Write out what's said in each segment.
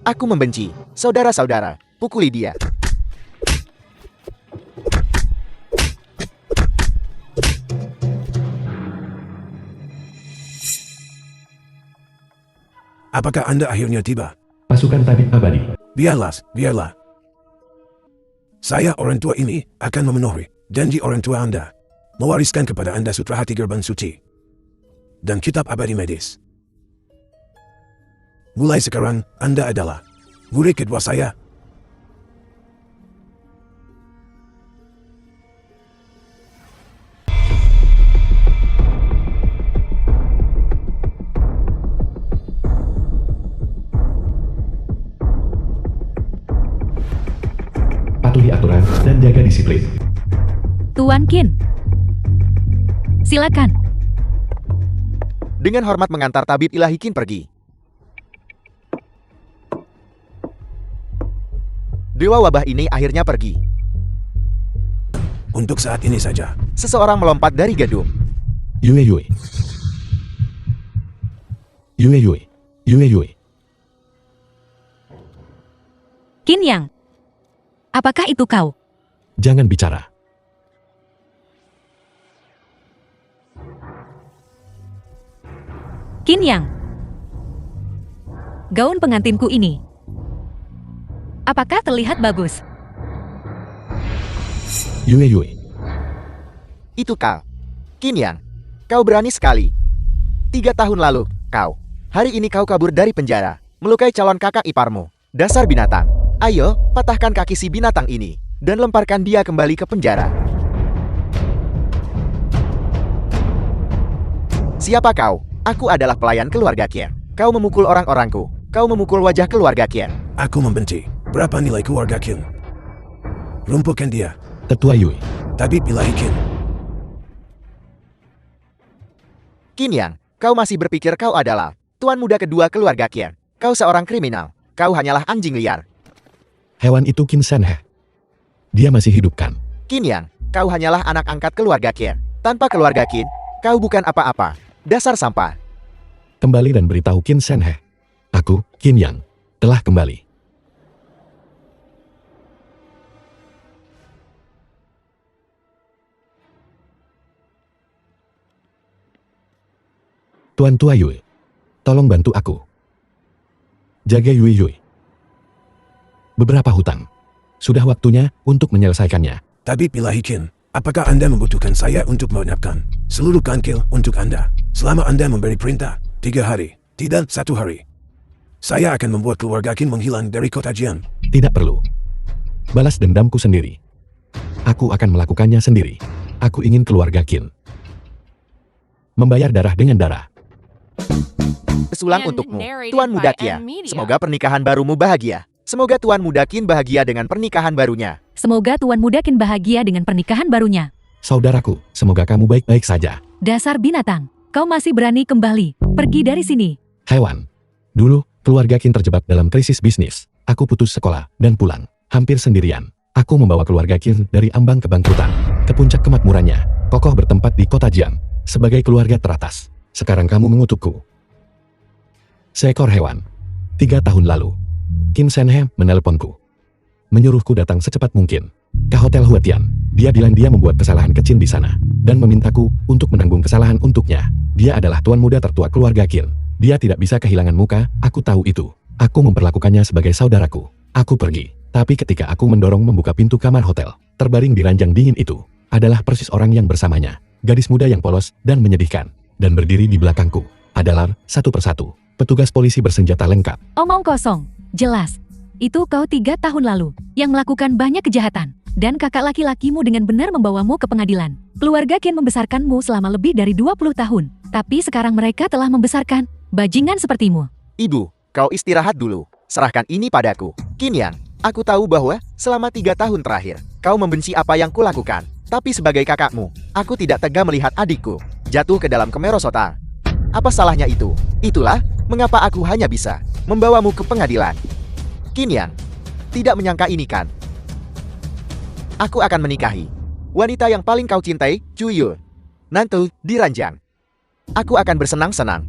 Aku membenci. Saudara-saudara, pukuli dia. Apakah Anda akhirnya tiba? Pasukan tabib abadi. Biarlah. Saya orang tua ini akan memenuhi janji orang tua Anda. Mewariskan kepada Anda sutra hati gerbang suci. Dan kitab abadi medis. Mulai sekarang, Anda adalah murid kedua saya. Patuhi aturan dan jaga disiplin. Tuan Qin. Silakan. Dengan hormat mengantar tabib ilahi Qin pergi. Dewa wabah ini akhirnya pergi. Untuk saat ini saja. Seseorang melompat dari gedung. Yue. Qin Yang. Apakah itu kau? Jangan bicara. Qin Yang. Gaun pengantinku ini. Apakah terlihat bagus? Yue. Itu kau. Qin Yang. Kau berani sekali. 3 tahun lalu, kau. Hari ini kau kabur dari penjara. Melukai calon kakak iparmu. Dasar binatang. Ayo, patahkan kaki si binatang ini. Dan lemparkan dia kembali ke penjara. Siapa kau? Aku adalah pelayan keluarga Qin. Kau memukul orang-orangku. Kau memukul wajah keluarga Qin. Aku membenci. Berapa nilai keluarga Qin? Lumpuhkan dia. Tetua Yue. Tabib ilahi Qin. Qin Yang, kau masih berpikir kau adalah tuan muda kedua keluarga Qin. Kau seorang kriminal. Kau hanyalah anjing liar. Hewan itu Qin Shenhe. Dia masih hidup kan? Qin Yang, kau hanyalah anak angkat keluarga Qin. Tanpa keluarga Qin, kau bukan apa-apa. Dasar sampah. Kembali dan beritahu Qin Shenhe. Aku, Qin Yang, telah kembali. Tuan Tua Yue, tolong bantu aku. Jaga Yue. Beberapa hutang. Sudah waktunya untuk menyelesaikannya. Tabib ilahi Qin, apakah Anda membutuhkan saya untuk menyiapkan seluruh kankil untuk Anda? Selama Anda memberi perintah, 3 hari, tidak 1 hari. Saya akan membuat keluarga Qin menghilang dari kota Jian. Tidak perlu. Balas dendamku sendiri. Aku akan melakukannya sendiri. Aku ingin keluarga Qin membayar darah dengan darah. Pesulang untukmu, Tuan Muda Qin. Semoga pernikahan barumu bahagia. Semoga Tuan Muda Qin bahagia dengan pernikahan barunya. Semoga Tuan Muda Qin bahagia dengan pernikahan barunya. Saudaraku, semoga kamu baik-baik saja. Dasar binatang. Kau masih berani kembali. Pergi dari sini. Hewan. Dulu, keluarga Qin terjebak dalam krisis bisnis. Aku putus sekolah dan pulang. Hampir sendirian. Aku membawa keluarga Qin dari ambang kebangkrutan ke puncak kemakmurannya. Kokoh bertempat di kota Jian. Sebagai keluarga teratas. Sekarang kamu mengutukku. Seekor hewan. 3 tahun lalu. Qin Shenhe menelponku. Menyuruhku datang secepat mungkin ke Hotel Huatian. Dia bilang dia membuat kesalahan kecil di sana. Dan memintaku untuk menanggung kesalahan untuknya. Dia adalah tuan muda tertua keluarga Qin. Dia tidak bisa kehilangan muka, aku tahu itu. Aku memperlakukannya sebagai saudaraku. Aku pergi. Tapi ketika aku mendorong membuka pintu kamar hotel, terbaring di ranjang dingin itu, adalah persis orang yang bersamanya. Gadis muda yang polos dan menyedihkan. Dan berdiri di belakangku adalah satu persatu petugas polisi bersenjata lengkap. Omong kosong. Jelas. Itu kau 3 tahun lalu yang melakukan banyak kejahatan. Dan kakak laki-lakimu dengan benar membawamu ke pengadilan. Keluarga Qin membesarkanmu selama lebih dari 20 tahun. Tapi sekarang mereka telah membesarkan bajingan sepertimu. Ibu, kau istirahat dulu. Serahkan ini padaku. Qin Yang, aku tahu bahwa selama 3 tahun terakhir, kau membenci apa yang kulakukan. Tapi sebagai kakakmu, aku tidak tega melihat adikku jatuh ke dalam kemerosotan. Apa salahnya itu? Itulah mengapa aku hanya bisa membawamu ke pengadilan. Qin Yang, tidak menyangka ini kan? Aku akan menikahi wanita yang paling kau cintai, Chu Yu. Nanti di ranjang. Aku akan bersenang-senang.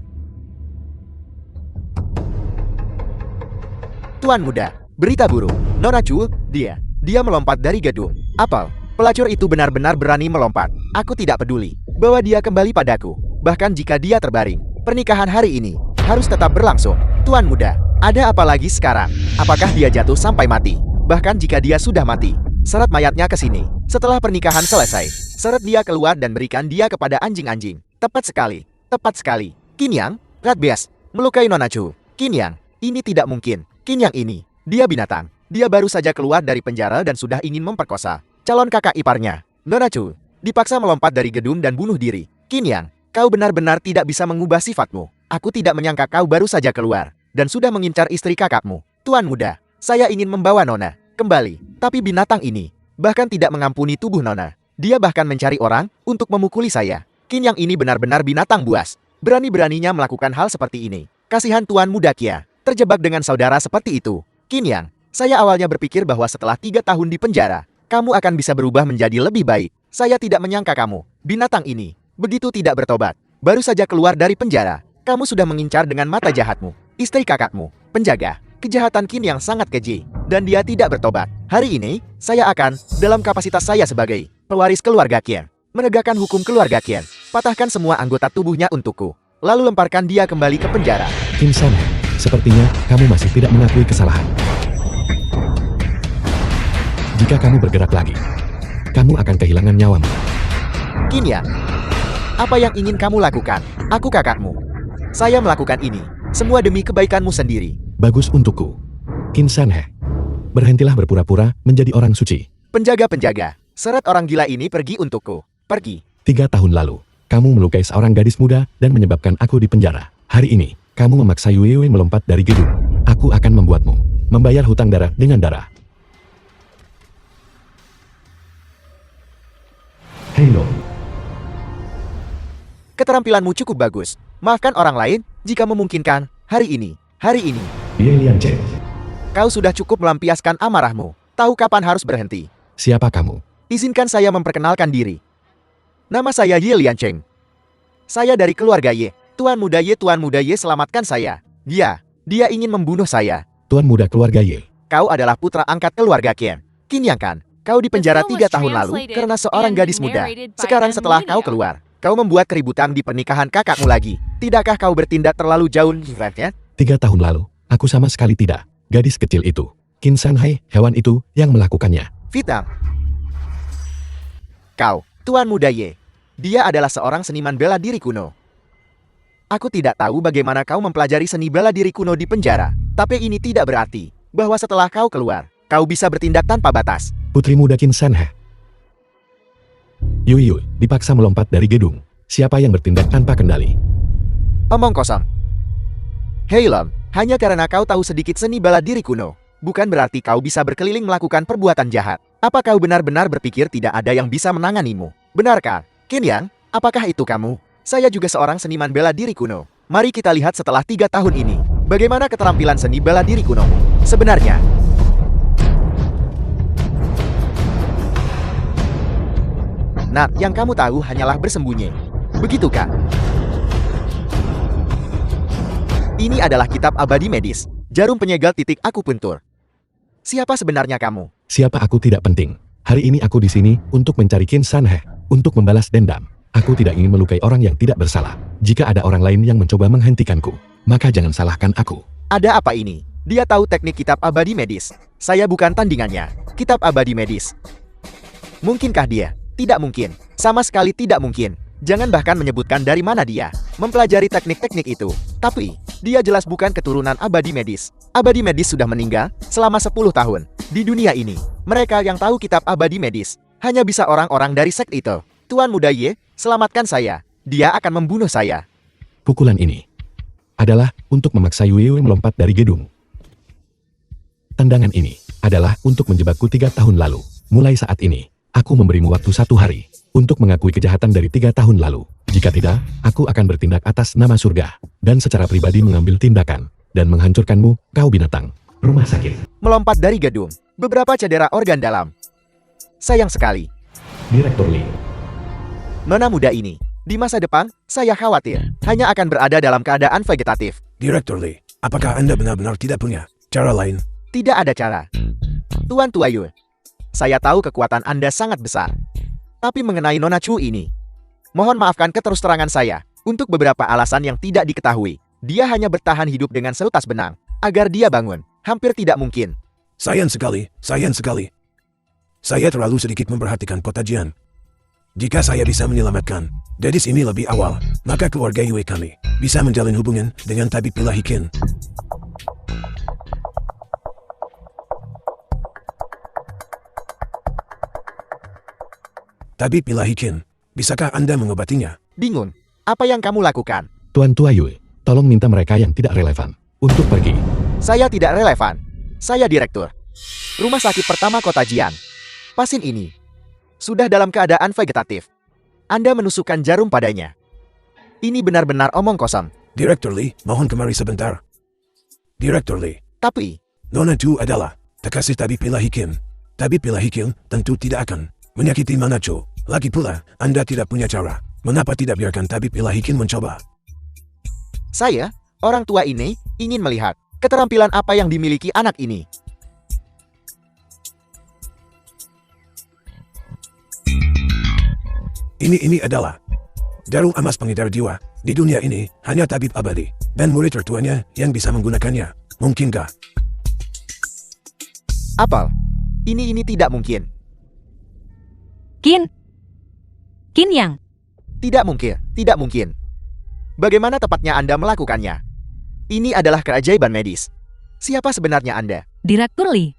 Tuan muda, berita buruk. Nona Chul, dia melompat dari gedung. Apel, pelacur itu benar-benar berani melompat. Aku tidak peduli bahwa dia kembali padaku. Bahkan jika dia terbaring, pernikahan hari ini harus tetap berlangsung. Tuan muda, ada apa lagi sekarang? Apakah dia jatuh sampai mati? Bahkan jika dia sudah mati, seret mayatnya ke sini. Setelah pernikahan selesai, seret dia keluar dan berikan dia kepada anjing-anjing. Tepat sekali, tepat sekali. Qin Yang, Rat Beast, melukai Nona Chul. Qin Yang, ini tidak mungkin. Qin Yang ini, dia binatang. Dia baru saja keluar dari penjara dan sudah ingin memperkosa calon kakak iparnya. Nona Chul dipaksa melompat dari gedung dan bunuh diri. Qin Yang, kau benar-benar tidak bisa mengubah sifatmu. Aku tidak menyangka kau baru saja keluar dan sudah mengincar istri kakakmu. Tuan muda, saya ingin membawa Nona kembali. Tapi binatang ini bahkan tidak mengampuni tubuh Nona. Dia bahkan mencari orang untuk memukuli saya. Qin Yang ini benar-benar binatang buas. Berani-beraninya melakukan hal seperti ini. Kasihan Tuan muda Kia, terjebak dengan saudara seperti itu. Qin Yang, saya awalnya berpikir bahwa setelah 3 tahun di penjara, kamu akan bisa berubah menjadi lebih baik. Saya tidak menyangka kamu, binatang ini, begitu tidak bertobat. Baru saja keluar dari penjara, kamu sudah mengincar dengan mata jahatmu istri kakakmu, penjaga. Kejahatan Qin Yang sangat keji, dan dia tidak bertobat. Hari ini, saya akan, dalam kapasitas saya sebagai pewaris keluarga Qin, menegakkan hukum keluarga Qin. Patahkan semua anggota tubuhnya untukku, lalu lemparkan dia kembali ke penjara. Qin San He, sepertinya kamu masih tidak mengakui kesalahan. Jika kamu bergerak lagi, kamu akan kehilangan nyawamu. Qin Yang, apa yang ingin kamu lakukan? Aku kakakmu. Saya melakukan ini semua demi kebaikanmu sendiri. Bagus untukku. Qin San He, berhentilah berpura-pura menjadi orang suci. Penjaga-penjaga, seret orang gila ini pergi untukku. Pergi. 3 tahun lalu, kamu melukai seorang gadis muda dan menyebabkan aku di penjara. Hari ini, kamu memaksa Yue Yue melompat dari gedung. Aku akan membuatmu membayar hutang darah dengan darah. Halo. Keterampilanmu cukup bagus. Maafkan orang lain jika memungkinkan. Hari ini. Ye Lian Chen. Kau sudah cukup melampiaskan amarahmu. Tahu kapan harus berhenti. Siapa kamu? Izinkan saya memperkenalkan diri. Nama saya Ye Lian Cheng. Saya dari keluarga Ye. Tuan muda Ye, selamatkan saya. Dia ingin membunuh saya. Tuan muda keluarga Ye. Kau adalah putra angkat keluarga Qin. Qin Yang kan? Kau di penjara 3 tahun lalu karena seorang gadis muda. Sekarang setelah kau keluar, kau membuat keributan di pernikahan kakakmu lagi. Tidakkah kau bertindak terlalu jauh, Red? 3 tahun lalu, aku sama sekali tidak. Gadis kecil itu, Qin San He, hewan itu yang melakukannya. Vitam. Kau, Tuan muda Ye. Dia adalah seorang seniman bela diri kuno. Aku tidak tahu bagaimana kau mempelajari seni bela diri kuno di penjara. Tapi ini tidak berarti bahwa setelah kau keluar, kau bisa bertindak tanpa batas. Putri muda Qin San He. Yue dipaksa melompat dari gedung. Siapa yang bertindak tanpa kendali? Omong kosong. Hei Lom, hanya karena kau tahu sedikit seni bela diri kuno, bukan berarti kau bisa berkeliling melakukan perbuatan jahat. Apa kau benar-benar berpikir tidak ada yang bisa menanganimu? Benarkah? Qin Yang, apakah itu kamu? Saya juga seorang seniman bela diri kuno. Mari kita lihat setelah 3 tahun ini, bagaimana keterampilan seni bela diri kuno sebenarnya. Nah, yang kamu tahu hanyalah bersembunyi. Begitukah? Ini adalah kitab abadi medis. Jarum penyegel titik akupuntur. Siapa sebenarnya kamu? Siapa aku tidak penting. Hari ini aku di sini untuk mencari Qin San He, untuk membalas dendam. Aku tidak ingin melukai orang yang tidak bersalah. Jika ada orang lain yang mencoba menghentikanku, maka jangan salahkan aku. Ada apa ini? Dia tahu teknik kitab abadi medis. Saya bukan tandingannya. Kitab abadi medis. Mungkinkah dia? Tidak mungkin. Sama sekali tidak mungkin. Jangan bahkan menyebutkan dari mana dia mempelajari teknik-teknik itu. Tapi, dia jelas bukan keturunan abadi medis. Abadi medis sudah meninggal selama 10 tahun. Di dunia ini, mereka yang tahu kitab abadi medis hanya bisa orang-orang dari sekt itu. Tuan muda Ye, selamatkan saya. Dia akan membunuh saya. Pukulan ini adalah untuk memaksa Yue melompat dari gedung. Tendangan ini adalah untuk menjebakku 3 tahun lalu. Mulai saat ini, aku memberimu waktu 1 hari untuk mengakui kejahatan dari 3 tahun lalu. Jika tidak, aku akan bertindak atas nama surga dan secara pribadi mengambil tindakan dan menghancurkanmu, kau binatang. Rumah sakit. Melompat dari gedung. Beberapa cedera organ dalam. Sayang sekali. Direktur Lee. Nona muda ini, di masa depan, saya khawatir hanya akan berada dalam keadaan vegetatif. Direktur Lee, apakah Anda benar-benar tidak punya cara lain Tidak ada cara. Tuan Tuayu, saya tahu kekuatan Anda sangat besar. Tapi mengenai Nona Chu ini, mohon maafkan keterus-terangan saya. Untuk beberapa alasan yang tidak diketahui, dia hanya bertahan hidup dengan seutas benang. Agar dia bangun, hampir tidak mungkin. Sayang sekali, sayang sekali. Saya terlalu sedikit memperhatikan kota Jian. Jika saya bisa menyelamatkan gadis ini lebih awal, maka keluarga Yue kami bisa menjalin hubungan dengan tabib Pilahi Qin. Tabib Pilahi Qin, bisakah Anda mengobatinya? Bingung, apa yang kamu lakukan? Tuan Tuayu, tolong minta mereka yang tidak relevan untuk pergi. Saya tidak relevan. Saya direktur rumah sakit pertama kota Jian. Pasien ini sudah dalam keadaan vegetatif. Anda menusukkan jarum padanya. Ini benar-benar omong kosong. Direktur Lee, mohon kemari sebentar. Direktur Lee, Tapi, Nona Chu adalah kekasih tabib Pilahi Qin. Tabib Pilahi Qin tentu tidak akan menyakiti Nona Chu. Lagi pula, Anda tidak punya cara. Mengapa tidak biarkan tabib Pilahi Qin mencoba? saya, orang tua ini, ingin melihat keterampilan apa yang dimiliki anak ini. Ini adalah jarum emas pengedar jiwa. Di dunia ini, hanya tabib abadi dan murid tertuanya yang bisa menggunakannya. Mungkinkah? Apel, ini tidak mungkin. Qin Yang, Tidak mungkin, tidak mungkin. Bagaimana tepatnya Anda melakukannya? Ini adalah keajaiban medis. Siapa sebenarnya Anda? Direktur Lee.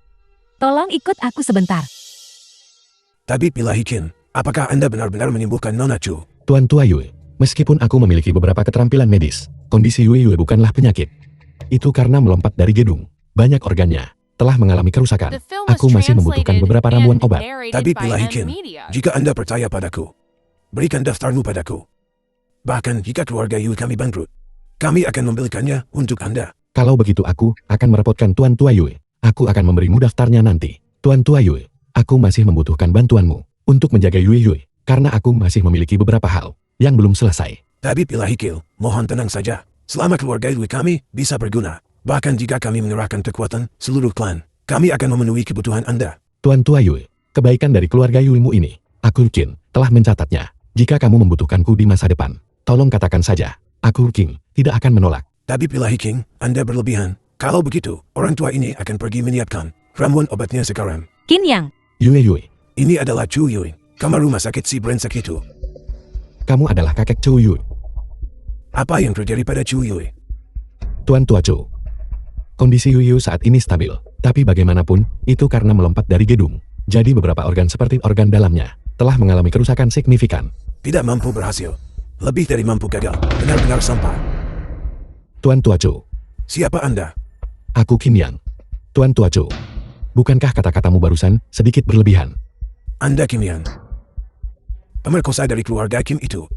Tolong ikut aku sebentar. Tabib Pilahi Qin, apakah Anda benar-benar menyembuhkan Nona Chu? Tuan Tuayu, meskipun aku memiliki beberapa keterampilan medis, kondisi Yue bukanlah penyakit. Itu karena melompat dari gedung. Banyak organnya telah mengalami kerusakan. Aku masih membutuhkan beberapa ramuan obat. Tabib Pilahi Qin, jika Anda percaya padaku, berikan daftarmu padaku. Bahkan jika keluarga Yue kami bangkrut, kami akan membelikannya untuk Anda. Kalau begitu aku akan merepotkan Tuan Tuayu. Aku akan memberimu daftarnya nanti. Tuan Tuayu, aku masih membutuhkan bantuanmu untuk menjaga Yue, karena aku masih memiliki beberapa hal yang belum selesai. Tabib Pilahi Qin, mohon tenang saja. Selama keluarga Yue kami bisa berguna, bahkan jika kami mengerahkan kekuatan seluruh klan, kami akan memenuhi kebutuhan Anda. Tuan Tuayu, kebaikan dari keluarga Yuimu ini, aku Qin telah mencatatnya. Jika kamu membutuhkanku di masa depan, tolong katakan saja. Aku Qin tidak akan menolak. Tabib Pilahi Qin, Anda berlebihan. Kalau begitu, orang tua ini akan pergi menyiapkan ramuan obatnya sekarang. Qin Yang, Yue, Ini adalah Chu Yue, kamar rumah sakit si brengsek itu. kamu adalah kakek Chu Yue. Apa yang terjadi pada Chu Yue? Tuan Tua Chu, kondisi Yue saat ini stabil, tapi bagaimanapun, itu karena melompat dari gedung. Jadi beberapa organ seperti organ dalamnya telah mengalami kerusakan signifikan. Tidak mampu berhasil. Lebih dari mampu gagal. Benar-benar sampah. Tuan Tua Chu, Siapa Anda? aku Qin Yang. Tuan Tua Chu, bukankah kata-katamu barusan sedikit berlebihan? Anda Kim Yan. Pemerkosa dari keluarga Kim itu.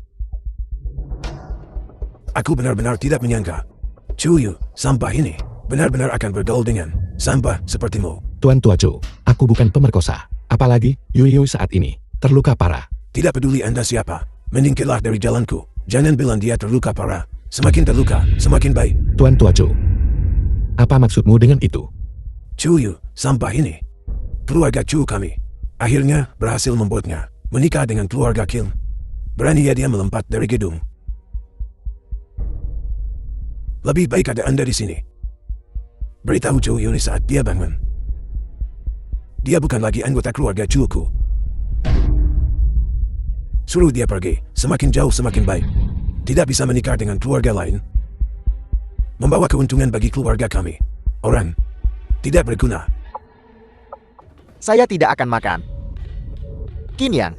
Aku benar-benar tidak menyangka. Chu Yu, sampah ini, benar-benar akan bergaul dengan sampah sepertimu. Tuan Tua Chu, aku bukan pemerkosa. Apalagi, Yue saat ini terluka parah. Tidak peduli Anda siapa. Menyingkirlah dari jalanku. Jangan bilang dia terluka parah. Semakin terluka, semakin baik. Tuan Tua Chu, apa maksudmu dengan itu? Chu Yu, sampah ini. Keluarga Chu kami akhirnya berhasil membuatnya menikah dengan keluarga Kim. Berani dia melompat dari gedung. Lebih baik ada Anda di sini. Beritahu Chu Yu saat dia bangun. Dia bukan lagi anggota keluarga Chu-ku. Suruh dia pergi, semakin jauh semakin baik. Tidak bisa menikah dengan keluarga lain. Membawa keuntungan bagi keluarga kami. Orang tidak berguna. Saya tidak akan makan. Qin Yang,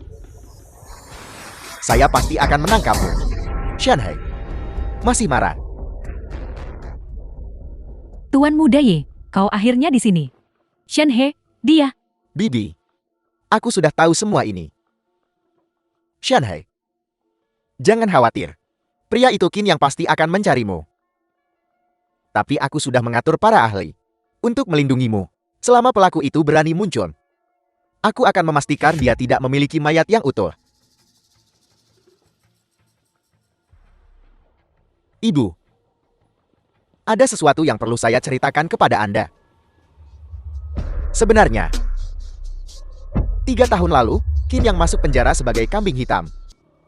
saya pasti akan menangkapmu. Shanhai, masih marah. Tuan Muda Ye, kau akhirnya di sini. Shenhe, dia. Bibi, aku sudah tahu semua ini. Shanhai, jangan khawatir. Pria itu Qin yang pasti akan mencarimu. Tapi aku sudah mengatur para ahli untuk melindungimu selama pelaku itu berani muncul. Aku akan memastikan dia tidak memiliki mayat yang utuh. Ibu, ada sesuatu yang perlu saya ceritakan kepada Anda. Sebenarnya, 3 tahun lalu, Qin yang masuk penjara sebagai kambing hitam.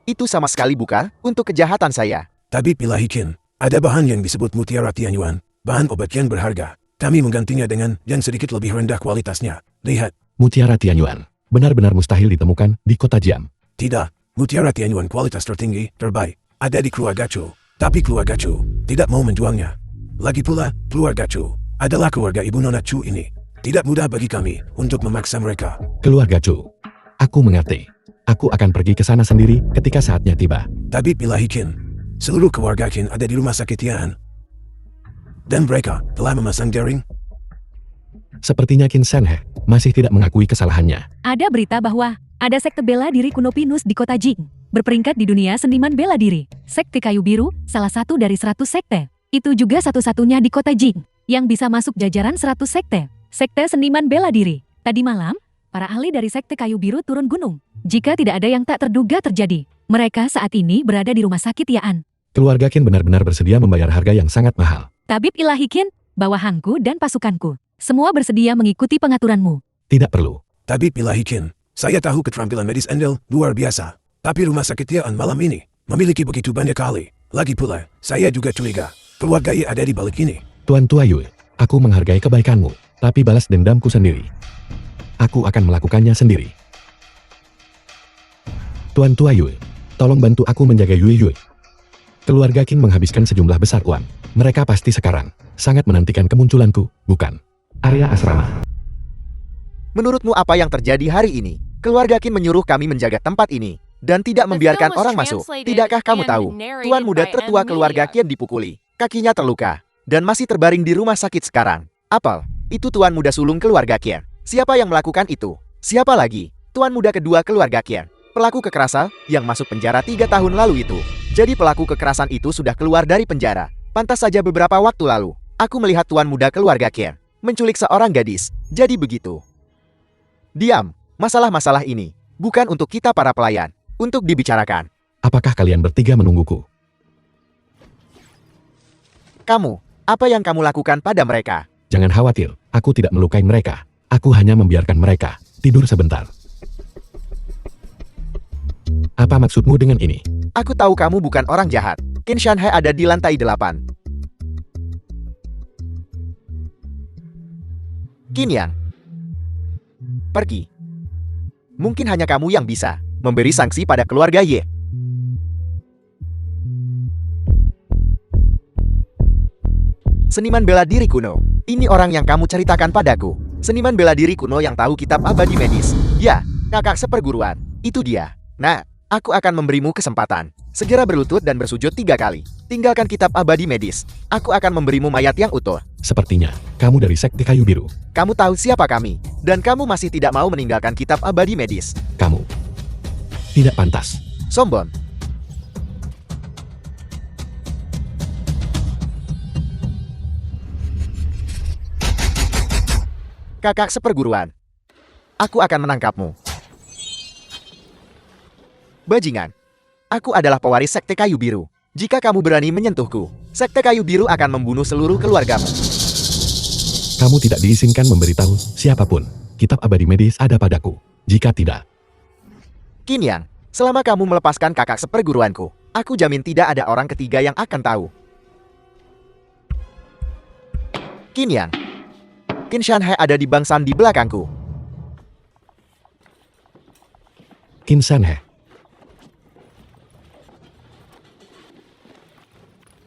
Itu sama sekali bukan untuk kejahatan saya. Tapi Pilahi Qin, ada bahan yang disebut Mutiara Tianyuan, bahan obat yang berharga. Kami menggantinya dengan yang sedikit lebih rendah kualitasnya. Lihat. Mutiara Tianyuan benar-benar mustahil ditemukan di kota Jiam. Tidak, Mutiara Tianyuan kualitas tertinggi, terbaik, ada di keluarga Chu. Tapi keluarga Chu tidak mau menjualnya. Lagi pula, keluarga Chu adalah keluarga ibu Nona Chu ini. Tidak mudah bagi kami untuk memaksa mereka. Keluarga Chu. Aku mengerti. Aku akan pergi ke sana sendiri ketika saatnya tiba. Tapi Pilahi Qin, seluruh keluarga Qin ada di rumah sakit Tian. Dan mereka telah memasang jaring. Sepertinya Qin Shenhe masih tidak mengakui kesalahannya. Ada berita bahwa ada sekte bela diri kuno Pinus di kota Jing. Berperingkat di dunia seniman bela diri. Sekte Kayu Biru, salah satu dari 100 sekte. Itu juga satu-satunya di kota Jing yang bisa masuk jajaran 100 sekte. Sekte seniman bela diri. Tadi malam, para ahli dari Sekte Kayu Biru turun gunung. Jika tidak ada yang tak terduga terjadi, mereka saat ini berada di rumah sakit Yaan. Keluarga Qin benar-benar bersedia membayar harga yang sangat mahal. Tabib Ilahi Qin, bawahanku dan pasukanku. Semua bersedia mengikuti pengaturanmu. Tidak perlu. Tapi Pilahi Qin, saya tahu keterampilan medis Endel luar biasa. Tapi rumah sakit Tian malam ini memiliki begitu banyak kali. Lagi pula, saya juga curiga keluarga Ye ada di balik ini. Tuan Tua Yue, aku menghargai kebaikanmu, tapi balas dendamku sendiri. Aku akan melakukannya sendiri. Tuan Tua Yue, tolong bantu aku menjaga Yue Yue. Keluarga Qin menghabiskan sejumlah besar uang. Mereka pasti sekarang sangat menantikan kemunculanku, bukan? Area asrama. Menurutmu apa yang terjadi hari ini? Keluarga Qin menyuruh kami menjaga tempat ini dan tidak membiarkan orang masuk. Tidakkah kamu tahu? Tuan muda tertua keluarga Qin dipukuli, kakinya terluka, dan masih terbaring di rumah sakit sekarang. Apel, itu tuan muda sulung keluarga Qin. Siapa yang melakukan itu? Siapa lagi? Tuan muda kedua keluarga Qin. Pelaku kekerasan yang masuk penjara 3 tahun lalu itu. Jadi pelaku kekerasan itu sudah keluar dari penjara. Pantas saja beberapa waktu lalu, aku melihat tuan muda keluarga Qin menculik seorang gadis. Jadi begitu. Diam, masalah-masalah ini bukan untuk kita para pelayan, untuk dibicarakan. Apakah kalian bertiga menungguku? Kamu, apa yang kamu lakukan pada mereka? Jangan khawatir, aku tidak melukai mereka. Aku hanya membiarkan mereka tidur sebentar. Apa maksudmu dengan ini? Aku tahu kamu bukan orang jahat. Qin Shanhe ada di lantai 8. Qin Yang, pergi. Mungkin hanya kamu yang bisa memberi sanksi pada keluarga Ye. Seniman bela diri kuno. Ini orang yang kamu ceritakan padaku. Seniman bela diri kuno yang tahu kitab abadi medis. Ya, kakak seperguruan. Itu dia. Nah, aku akan memberimu kesempatan. Segera berlutut dan bersujud 3 kali. Tinggalkan kitab abadi medis. Aku akan memberimu mayat yang utuh. Sepertinya, kamu dari Sekte Kayu Biru. Kamu tahu siapa kami. Dan kamu masih tidak mau meninggalkan kitab abadi medis. Kamu tidak pantas. Sombong. Kakak seperguruan. Aku akan menangkapmu. Bajingan. Aku adalah pewaris Sekte Kayu Biru. Jika kamu berani menyentuhku, Sekte Kayu Biru akan membunuh seluruh keluargamu. Kamu tidak diizinkan memberitahu siapapun. Kitab abadi medis ada padaku. Jika tidak, Qin Yang, selama kamu melepaskan kakak seperguruanku, aku jamin tidak ada orang ketiga yang akan tahu. Qin Yang, Qin Shanhe ada di bangsan di belakangku. Qin Shanhe.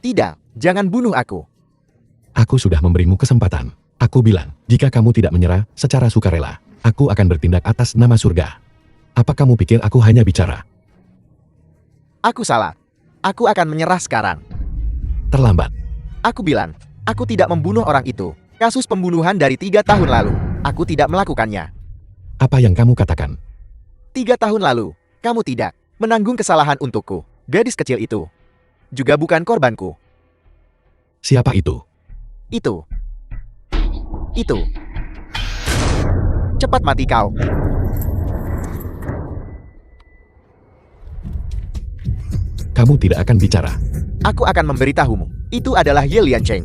Tidak, jangan bunuh aku. Aku sudah memberimu kesempatan. Aku bilang, jika kamu tidak menyerah secara sukarela, aku akan bertindak atas nama surga. Apa kamu pikir aku hanya bicara? Aku salah. Aku akan menyerah sekarang. Terlambat. Aku bilang, aku tidak membunuh orang itu. Kasus pembunuhan dari 3 tahun lalu. Aku tidak melakukannya. Apa yang kamu katakan? 3 tahun lalu, kamu tidak menanggung kesalahan untukku. Gadis kecil itu juga bukan korbanku. Siapa itu? Itu. Cepat mati kau. Kamu tidak akan bicara. Aku akan memberitahumu. Itu adalah Ye Liancheng.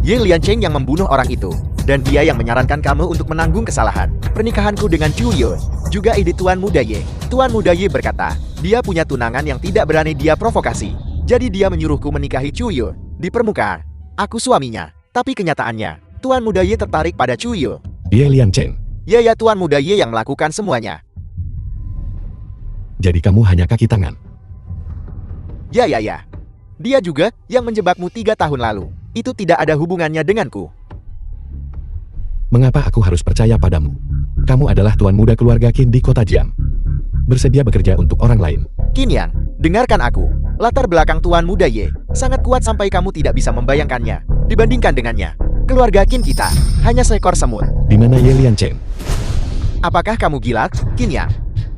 Ye Liancheng yang membunuh orang itu. Dan dia yang menyarankan kamu untuk menanggung kesalahan pernikahanku dengan Chu Yue. Juga ide Tuan Muda Ye. Tuan Muda Ye berkata, dia punya tunangan yang tidak berani dia provokasi. Jadi dia menyuruhku menikahi Chu Yue. Di permukaan, aku suaminya. Tapi kenyataannya, Tuan Muda Ye tertarik pada Chu Yue. Ye Lian Chen. Ya Tuan Muda Ye yang melakukan semuanya. Jadi kamu hanya kaki tangan. Ya. Dia juga yang menjebakmu 3 tahun lalu. Itu tidak ada hubungannya denganku. Mengapa aku harus percaya padamu? Kamu adalah tuan muda keluarga Qin di kota Jiang. Bersedia bekerja untuk orang lain. Qin Yang, dengarkan aku. Latar belakang Tuan Muda Ye sangat kuat sampai kamu tidak bisa membayangkannya. Dibandingkan dengannya, keluarga Qin kita hanya seekor semut. Di mana Ye Lian Chen? Apakah kamu gila, Qin Yang?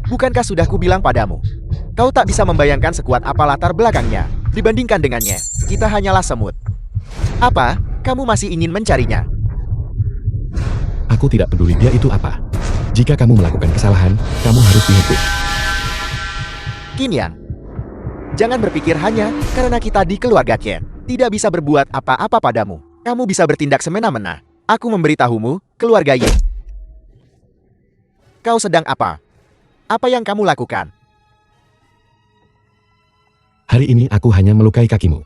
Bukankah sudah kubilang padamu? Kau tak bisa membayangkan sekuat apa latar belakangnya. Dibandingkan dengannya, kita hanyalah semut. Apa? Kamu masih ingin mencarinya? Aku tidak peduli dia itu apa. Jika kamu melakukan kesalahan, kamu harus dihukum. Qin Yang, jangan berpikir hanya karena kita di keluarga Qin tidak bisa berbuat apa-apa padamu. Kamu bisa bertindak semena-mena. Aku memberitahumu, keluarga Ye. Kau sedang apa? Apa yang kamu lakukan? Hari ini aku hanya melukai kakimu.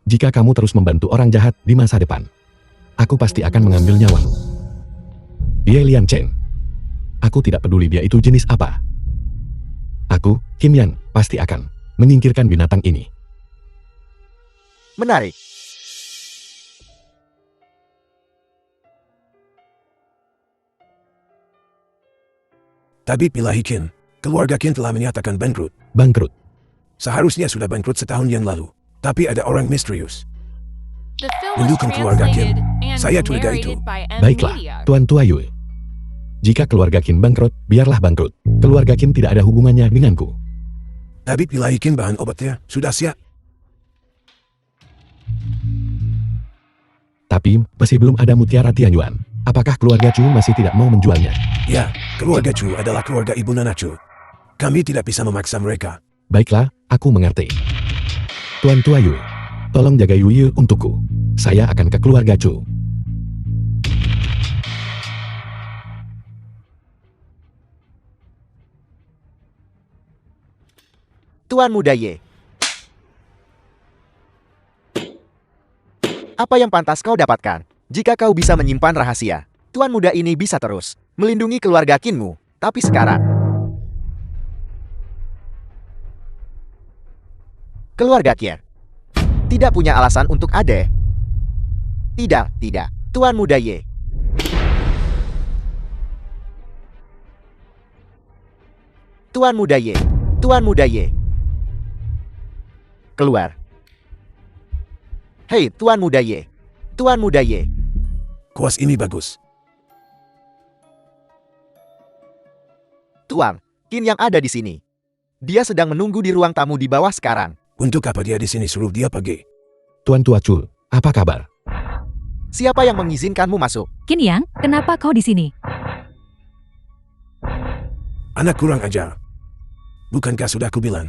Jika kamu terus membantu orang jahat di masa depan, aku pasti akan mengambil nyawamu. Ye Lian Chen. Aku tidak peduli dia itu jenis apa. Aku, Qin Yang, pasti akan menyingkirkan binatang ini. Menarik. Tapi Pilahi Qin, keluarga Qin telah menyatakan bangkrut. Bangkrut. Seharusnya sudah bangkrut setahun yang lalu. Tapi ada orang misterius. The film was Mendukung keluarga Qin. translated and Saya curiga itu. narrated by M Baiklah, Media. Tuan Tua Yue. Jika keluarga Qin bangkrut, biarlah bangkrut. Keluarga Qin tidak ada hubungannya denganku. Tapi Pilahi Qin bahan obatnya sudah siap. Tapi, masih belum ada mutiara Tianyuan. Apakah keluarga Chu masih tidak mau menjualnya? Ya, keluarga Chu adalah keluarga ibu Nana Chu. Kami tidak bisa memaksa mereka. Baiklah, aku mengerti. Tuan Tua Yue, tolong jaga Yue untukku. Saya akan ke keluarga Chu. Tuan Muda Ye. Apa yang pantas kau dapatkan? Jika kau bisa menyimpan rahasia, Tuan Muda ini bisa terus melindungi keluarga Qinmu. Tapi sekarang, keluarga Qin tidak punya alasan untuk ada. Tidak, Tuan Muda Ye. Tuan Muda Ye. Tuan Muda Ye. Keluar. Hei, Tuan Muda Ye. Tuan Muda Ye. Kuas ini bagus. Tuan, Qin yang ada di sini. Dia sedang menunggu di ruang tamu di bawah sekarang. Untuk apa dia di sini, suruh dia pergi. Tuan Tua Chu, apa kabar? Siapa yang mengizinkanmu masuk? Qin Yang, kenapa kau di sini? Anak kurang ajar. Bukankah sudah kubilang?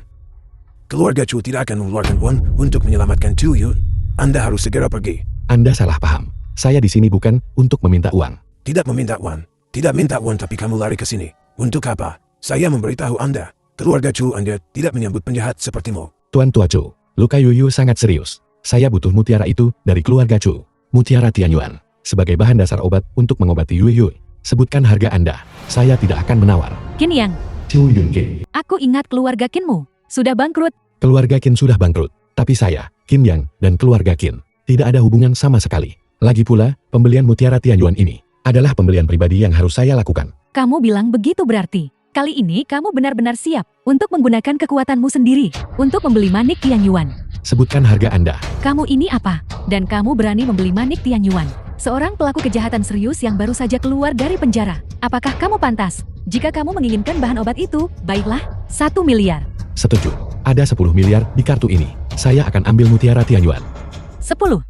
Keluarga Chu tidak akan mengeluarkan uang untuk menyelamatkan Chu Yue. Anda harus segera pergi. Anda salah paham. Saya di sini bukan untuk meminta uang. Tidak meminta uang. Tidak minta uang tapi kamu lari ke sini. Untuk apa? Saya memberitahu Anda. Keluarga Chu Anda tidak menyambut penjahat sepertimu. Tuan Tua Chu, luka Yuyu sangat serius. Saya butuh mutiara itu dari keluarga Chu. Mutiara Tianyuan. Sebagai bahan dasar obat untuk mengobati Yuyu. Sebutkan harga Anda. Saya tidak akan menawar. Qin Yang, Chu Yunke. aku ingat keluarga Qinmu sudah bangkrut. Keluarga Qin sudah bangkrut. Tapi saya, Qin Yang, dan keluarga Qin tidak ada hubungan sama sekali. Lagi pula, pembelian mutiara Tianyuan ini adalah pembelian pribadi yang harus saya lakukan. Kamu bilang begitu berarti. Kali ini kamu benar-benar siap untuk menggunakan kekuatanmu sendiri untuk membeli manik Tianyuan. Sebutkan harga Anda. Kamu ini apa? Dan kamu berani membeli manik Tianyuan? Seorang pelaku kejahatan serius yang baru saja keluar dari penjara. Apakah kamu pantas? Jika kamu menginginkan bahan obat itu, baiklah, 1 miliar. Setuju. Ada 10 miliar di kartu ini. Saya akan ambil mutiara Tianyuan. 10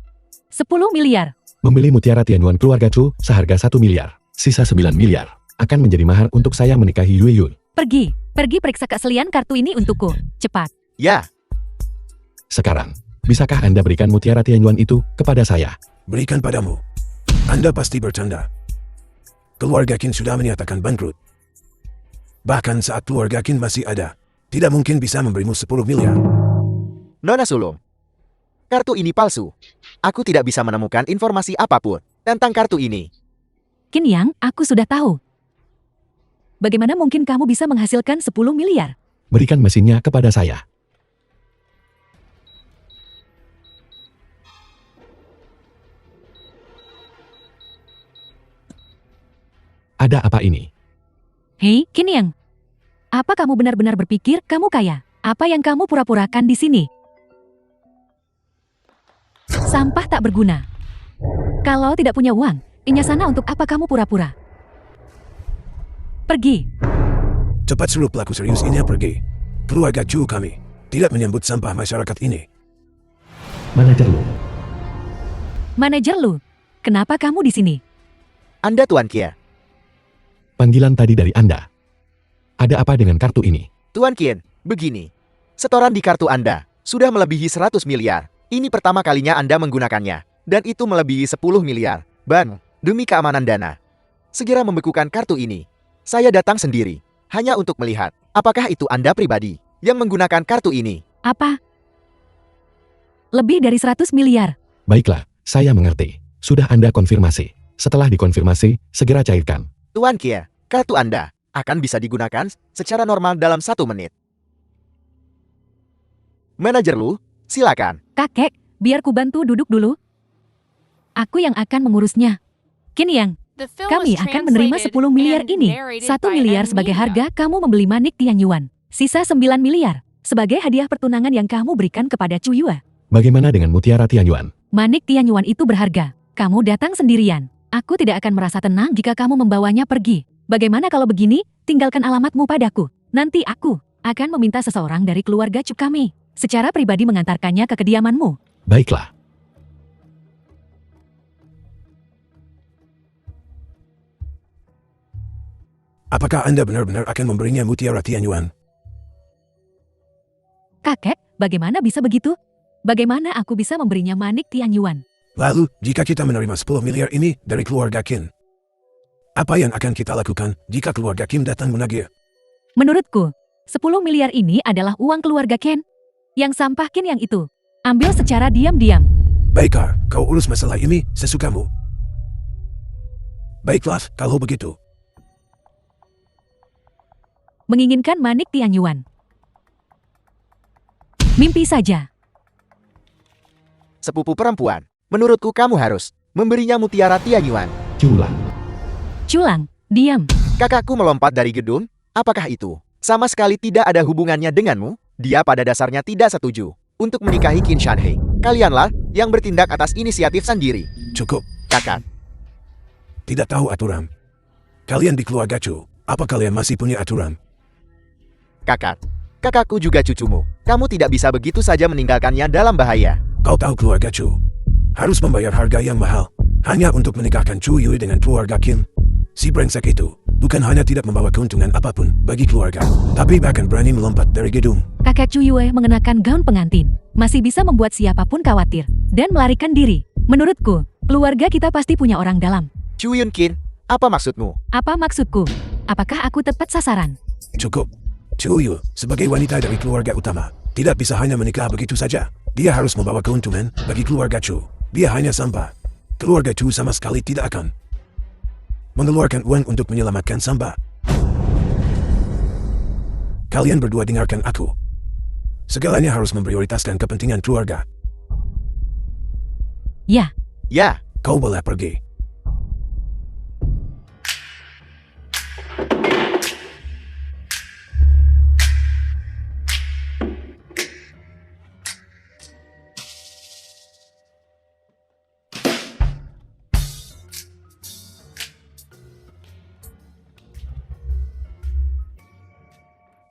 miliar. Membeli mutiara Tianyuan keluarga Chu seharga 1 miliar. Sisa 9 miliar. Akan menjadi mahar untuk saya menikahi Yuyu. Pergi periksa keaslian kartu ini untukku. Cepat. Ya, Sekarang, bisakah Anda berikan mutiara Tianyuan itu kepada saya? Berikan padamu. Anda pasti bercanda. Keluarga Qin sudah menyatakan bangkrut. Bahkan saat keluarga Qin masih ada, tidak mungkin bisa memberimu 10 miliar. Nona Sulung, kartu ini palsu. Aku tidak bisa menemukan informasi apapun tentang kartu ini. Qin Yang, aku sudah tahu. Bagaimana mungkin kamu bisa menghasilkan 10 miliar? Berikan mesinnya kepada saya. Ada apa ini? Hei, Qin Yang. Apa kamu benar-benar berpikir kamu kaya? Apa yang kamu pura-purakan di sini? Sampah tak berguna. Kalau tidak punya uang, inya sana untuk apa kamu pura-pura? Pergi. Cepat suruh pelaku serius ini pergi. Keluarga Chu kami tidak menyambut sampah masyarakat ini. Manajer Lu. Manajer Lu, kenapa kamu di sini? Anda Tuan Kia. Panggilan tadi dari Anda. Ada apa dengan kartu ini? Tuan Qin, begini. Setoran di kartu Anda sudah melebihi 100 miliar. Ini pertama kalinya Anda menggunakannya. Dan itu melebihi 10 miliar. Bang, demi keamanan dana. Segera membekukan kartu ini. Saya datang sendiri. Hanya untuk melihat, apakah itu Anda pribadi yang menggunakan kartu ini. Apa? Lebih dari 100 miliar. Baiklah, saya mengerti. Sudah Anda konfirmasi. Setelah dikonfirmasi, segera cairkan. Tuan Kia, kartu Anda akan bisa digunakan secara normal dalam 1 menit. Manajer Lu, silakan. Kakek, biar ku bantu duduk dulu. Aku yang akan mengurusnya. Qin Yang, kami akan menerima 10 miliar ini. 1 miliar sebagai harga kamu membeli Manik Tianyuan. Sisa 9 miliar sebagai hadiah pertunangan yang kamu berikan kepada Chu Yue. Bagaimana dengan Mutiara Tianyuan? Manik Tianyuan itu berharga. Kamu datang sendirian. Aku tidak akan merasa tenang jika kamu membawanya pergi. Bagaimana kalau begini, tinggalkan alamatmu padaku. Nanti aku akan meminta seseorang dari keluarga Chu kami secara pribadi mengantarkannya ke kediamanmu. Baiklah. Apakah Anda benar-benar akan memberinya Mutiara Tianyuan? Kakek, bagaimana bisa begitu? Bagaimana aku bisa memberinya Manik Tianyuan? Lalu, jika kita menerima 10 miliar ini dari keluarga Qin, apa yang akan kita lakukan jika keluarga Qin datang menagih? Menurutku, 10 miliar ini adalah uang keluarga Ken. Yang sampah Ken yang itu. Ambil secara diam-diam. Baiklah, kau urus masalah ini sesukamu. Baiklah, kalau begitu. Menginginkan Manik Tianyuan. Mimpi saja. Sepupu perempuan, menurutku kamu harus memberinya Mutiara Tianyuan. Culang. Culang, diam. Kakakku melompat dari gedung, apakah itu sama sekali tidak ada hubungannya denganmu? Dia pada dasarnya tidak setuju untuk menikahi Qin Shanhei. Kalianlah yang bertindak atas inisiatif sendiri. Cukup, Kakak, tidak tahu aturan. Kalian di keluarga Chu, apa kalian masih punya aturan? kakakku juga cucumu. Kamu tidak bisa begitu saja meninggalkannya dalam bahaya. Kau tahu keluarga Chu harus membayar harga yang mahal hanya untuk menikahkan Chu Yue dengan keluarga Qin. Si brengsek itu bukan hanya tidak membawa keuntungan apapun bagi keluarga, tapi bahkan berani melompat dari gedung. Kakek Chu Yue mengenakan gaun pengantin. Masih bisa membuat siapapun khawatir dan melarikan diri. Menurutku, keluarga kita pasti punya orang dalam. Chu Yun Qin, apa maksudmu? Apa maksudku? Apakah aku tepat sasaran? Cukup. Chu Yue sebagai wanita dari keluarga utama tidak bisa hanya menikah begitu saja. Dia harus membawa keuntungan bagi keluarga Chu. Dia hanya sampah. Keluarga Chu sama sekali tidak akan mengeluarkan uang untuk menyelamatkan Samba. Kalian berdua dengarkan aku. Segalanya harus memprioritaskan kepentingan keluarga. Ya, Ya, Kau boleh pergi.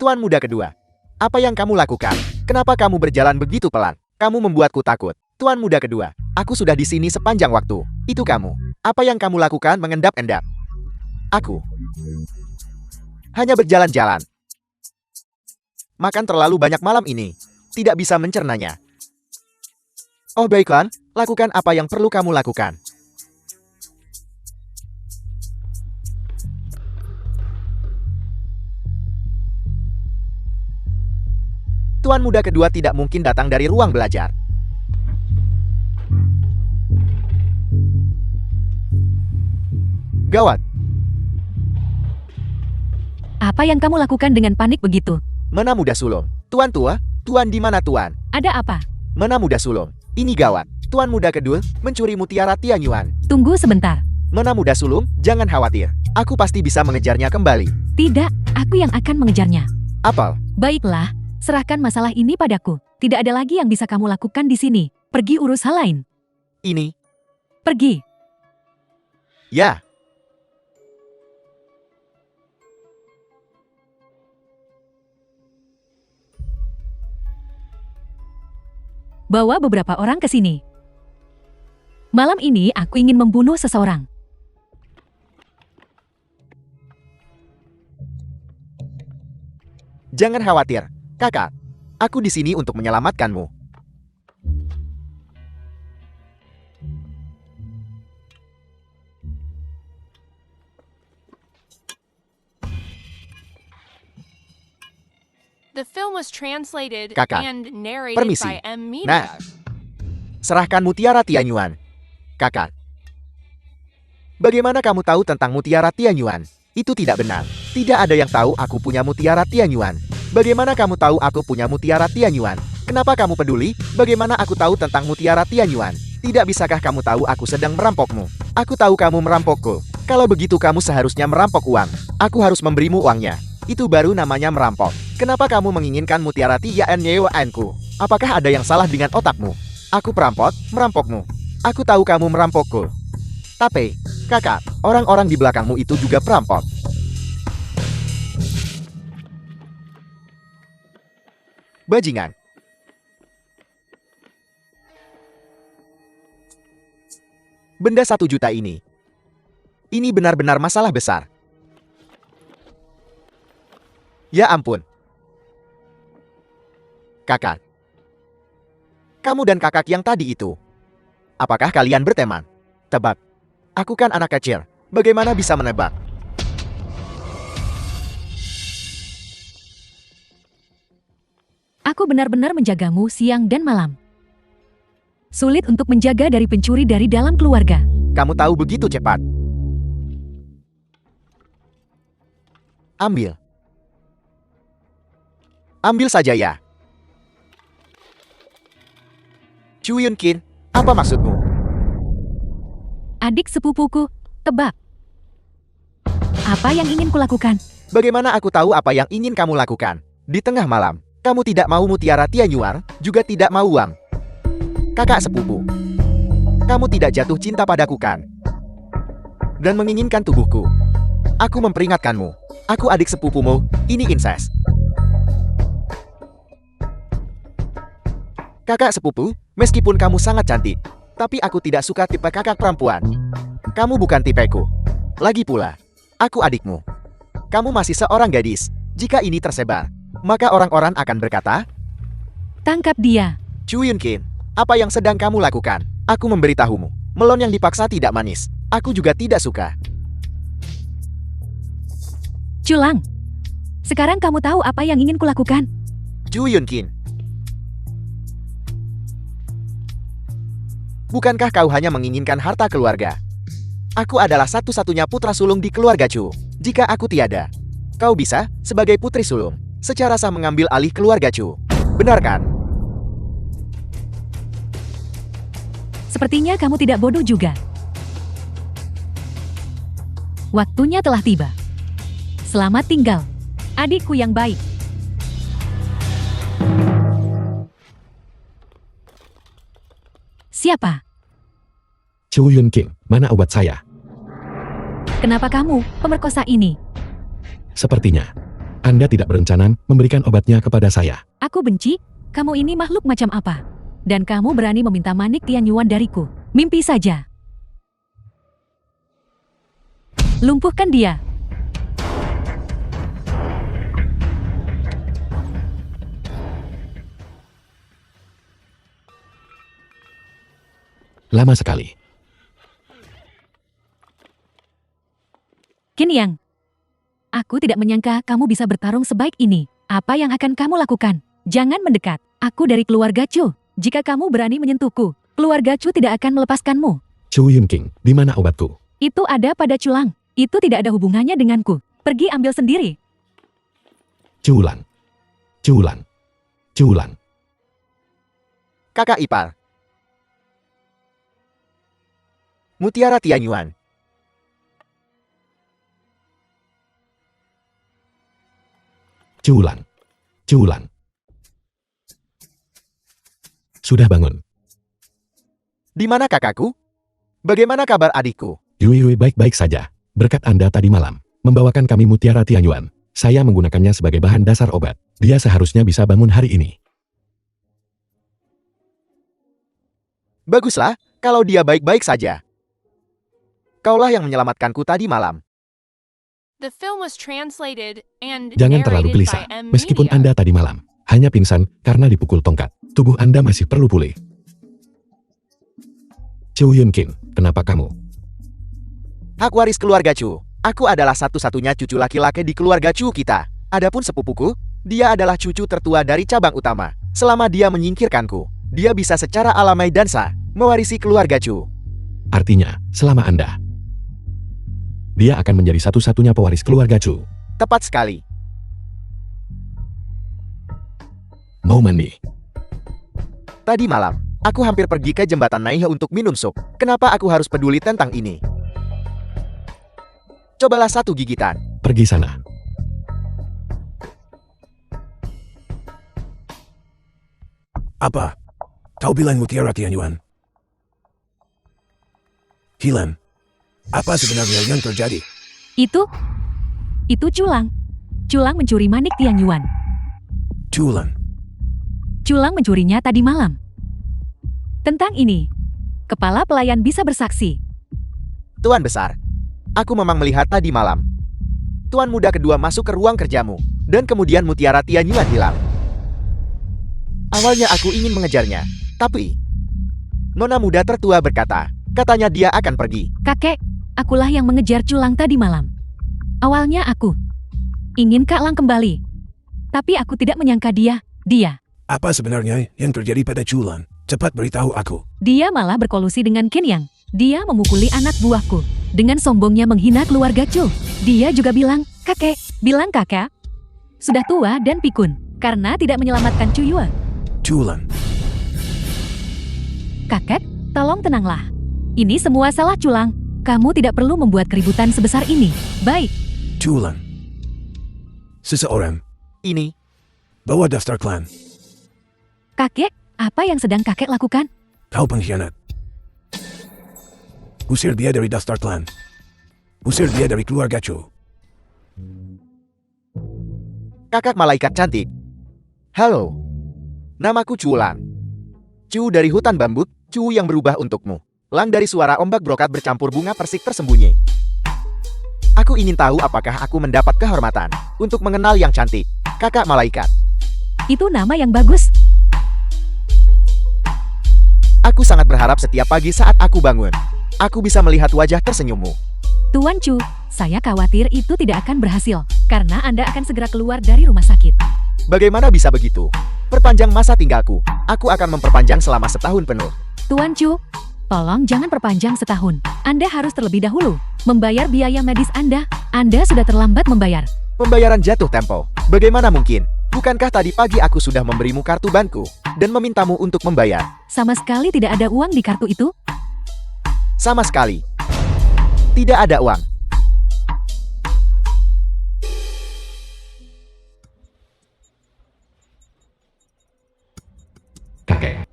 Tuan muda kedua. Apa yang kamu lakukan? Kenapa kamu berjalan begitu pelan? Kamu membuatku takut. Tuan muda kedua, aku sudah di sini sepanjang waktu. Itu kamu. Apa yang kamu lakukan mengendap-endap? Aku hanya berjalan-jalan. Makan terlalu banyak malam ini. Tidak bisa mencernanya. Oh baiklah, lakukan apa yang perlu kamu lakukan. Tuan muda kedua tidak mungkin datang dari ruang belajar. Gawat, Apa yang kamu lakukan dengan panik begitu? mana muda sulung? Tuan tua, Tuan di mana Tuan? Ada apa? Mana muda sulung? Ini gawat. Tuan muda kedua mencuri mutiara Tianyuan. Tunggu sebentar. Mana muda sulung, jangan khawatir. Aku pasti bisa mengejarnya kembali. Tidak, aku yang akan mengejarnya. Apel, Baiklah, serahkan masalah ini padaku. Tidak ada lagi yang bisa kamu lakukan di sini. Pergi urus hal lain. ini, Pergi. ya. Bawa beberapa orang ke sini. Malam ini aku ingin membunuh seseorang. Jangan khawatir, kakak. Aku di sini untuk menyelamatkanmu. The film was translated Kakak, and narrated permisi. by M. Mina. Nah, serahkan mutiara Tianyuan. Kakak. Bagaimana kamu tahu tentang mutiara Tianyuan? Itu tidak benar. Tidak ada yang tahu aku punya mutiara Tianyuan. Bagaimana kamu tahu aku punya mutiara Tianyuan? Kenapa kamu peduli? Bagaimana aku tahu tentang mutiara Tianyuan? Tidak bisakah kamu tahu aku sedang merampokmu? Aku tahu kamu merampokku. Kalau begitu kamu seharusnya merampok uang. Aku harus memberimu uangnya. Itu baru namanya merampok. Kenapa kamu menginginkan mutiara Tianyuan-ku? Apakah ada yang salah dengan otakmu? Aku perampok, merampokmu. Aku tahu kamu merampokku. Tapi, kakak, orang-orang di belakangmu itu juga perampok. Bajingan. Benda 1 juta ini. Ini benar-benar masalah besar. Ya ampun. Kakak. Kamu dan kakak yang tadi itu. Apakah kalian berteman? Tebak. Aku kan anak kecil. Bagaimana bisa menebak? Aku benar-benar menjagamu siang dan malam. Sulit untuk menjaga dari pencuri dari dalam keluarga. Kamu tahu begitu cepat. Ambil. Ambil saja ya. Chu Yunkin, apa maksudmu? Adik sepupuku, tebak. Apa yang ingin kulakukan? Bagaimana aku tahu apa yang ingin kamu lakukan? Di tengah malam, kamu tidak mau mutiara Tianyuan, juga tidak mau uang. Kakak sepupu, kamu tidak jatuh cinta padaku kan? Dan menginginkan tubuhku. Aku memperingatkanmu. Aku adik sepupumu, ini incest. Kakak sepupu, meskipun kamu sangat cantik, tapi aku tidak suka tipe kakak perempuan. Kamu bukan tipeku. Lagi pula, aku adikmu. Kamu masih seorang gadis. Jika ini tersebar, maka orang-orang akan berkata, Tangkap dia. Chu Yunkin, apa yang sedang kamu lakukan? Aku memberitahumu, melon yang dipaksa tidak manis. Aku juga tidak suka. Culang. Sekarang kamu tahu apa yang ingin kulakukan? Chu Yunkin. Bukankah kau hanya menginginkan harta keluarga? Aku adalah satu-satunya putra sulung di keluarga Chu. Jika aku tiada, kau bisa, sebagai putri sulung, secara sah mengambil alih keluarga Chu. Benar kan? Sepertinya kamu tidak bodoh juga. Waktunya telah tiba. Selamat tinggal, adikku yang baik. Siapa? Chu Yunkin, mana obat saya? Kenapa kamu, pemerkosa ini? Sepertinya, Anda tidak berencana memberikan obatnya kepada saya. Aku benci, kamu ini makhluk macam apa? Dan kamu berani meminta manik Tianyuan dariku. Mimpi saja. Lumpuhkan dia. Lama sekali. Qin Yang, aku tidak menyangka kamu bisa bertarung sebaik ini. Apa yang akan kamu lakukan? Jangan mendekat. Aku dari keluarga Chu. Jika kamu berani menyentuhku, keluarga Chu tidak akan melepaskanmu. Chu Yunking, di mana obatku? Itu ada pada Culang. Itu tidak ada hubungannya denganku. Pergi ambil sendiri. Culang. Culang. Culang. Kakak ipar. Mutiara Tianyuan. Culang. Culang. Sudah bangun. Di mana kakakku? Bagaimana kabar adikku? Yui baik-baik saja. Berkat Anda tadi malam, membawakan kami Mutiara Tianyuan. Saya menggunakannya sebagai bahan dasar obat. Dia seharusnya bisa bangun hari ini. Baguslah, kalau dia baik-baik saja. Kaulah yang menyelamatkanku tadi malam. The film was translated and Jangan terlalu narrated gelisah, by M. meskipun Media. Anda tadi malam hanya pingsan karena dipukul tongkat. Tubuh Anda masih perlu pulih. Chu Yunkin, kenapa kamu? Hak waris keluarga Chu. Aku adalah satu-satunya cucu laki-laki di keluarga Chu kita. Adapun sepupuku, dia adalah cucu tertua dari cabang utama. Selama dia menyingkirkanku, dia bisa secara alami dan sah mewarisi keluarga Chu. Artinya, selama Anda, dia akan menjadi satu-satunya pewaris keluarga Chu. Tepat sekali. Mau mandi? Tadi malam, aku hampir pergi ke jembatan Naihe untuk minum sup. Kenapa aku harus peduli tentang ini? Cobalah satu gigitan. Pergi sana. Apa? Kau bilang Mutiara Tianyuan? Hilang. Apa sebenarnya yang terjadi? Itu Culang. Culang mencuri manik Tianyuan. Culang. Culang mencurinya tadi malam. Tentang ini, kepala pelayan bisa bersaksi. Tuan besar, aku memang melihat tadi malam. Tuan muda kedua masuk ke ruang kerjamu, dan kemudian Mutiara Tianyuan hilang. Awalnya aku ingin mengejarnya, tapi Nona muda tertua berkata, katanya dia akan pergi. Kakek, akulah yang mengejar Culang tadi malam. Awalnya aku ingin Kak Lang kembali. Tapi aku tidak menyangka dia. Apa sebenarnya yang terjadi pada Culang? Cepat beritahu aku. Dia malah berkolusi dengan Qin Yang. Dia memukuli anak buahku. Dengan sombongnya menghina keluarga Chu. Dia juga bilang kakak, sudah tua dan pikun. Karena tidak menyelamatkan Chu Yue. Culang. Kakek, tolong tenanglah. Ini semua salah Culang. Kamu tidak perlu membuat keributan sebesar ini. Baik. Culang. Seseorang. Ini, Bawa daftar klan. Kakek, apa yang sedang kakek lakukan? Kau pengkhianat. Usir dia dari daftar klan. Usir dia dari keluarga Chu. kakak malaikat cantik. Halo. Namaku Culang. Cu dari hutan bambu, Cu yang berubah untukmu. Lang dari suara ombak brokat bercampur bunga persik tersembunyi. Aku ingin tahu apakah aku mendapat kehormatan untuk mengenal yang cantik, kakak malaikat. Itu nama yang bagus. Aku sangat berharap setiap pagi saat aku bangun, aku bisa melihat wajah tersenyummu. Tuan Chu, saya khawatir itu tidak akan berhasil, karena Anda akan segera keluar dari rumah sakit. Bagaimana bisa begitu? Perpanjang masa tinggalku. Aku akan memperpanjang selama setahun penuh. Tuan Chu, tolong jangan perpanjang setahun. Anda harus terlebih dahulu membayar biaya medis Anda. Anda sudah terlambat membayar. Pembayaran jatuh tempo. Bagaimana mungkin? Bukankah tadi pagi aku sudah memberimu kartu banku dan memintamu untuk membayar? Sama sekali tidak ada uang di kartu itu. Sama sekali. Tidak ada uang. Kakek.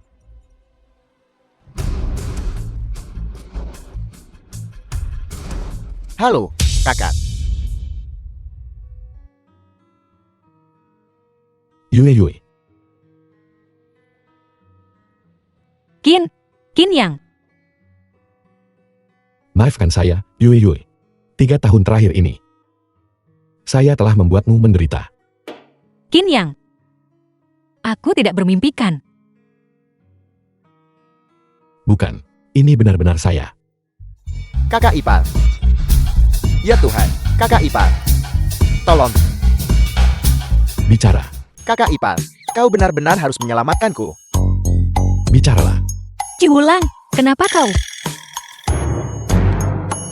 Halo, kakak. Yue. Qin Yang. Maafkan saya, Yue. 3 tahun terakhir ini, saya telah membuatmu menderita. Qin Yang. Aku tidak bermimpikan. Bukan, ini benar-benar saya. Kakak ipar. Ya Tuhan, kakak ipar. Tolong, Bicara. kakak ipar. Kau benar-benar harus menyelamatkanku. Bicaralah. Ciulang, kenapa kau?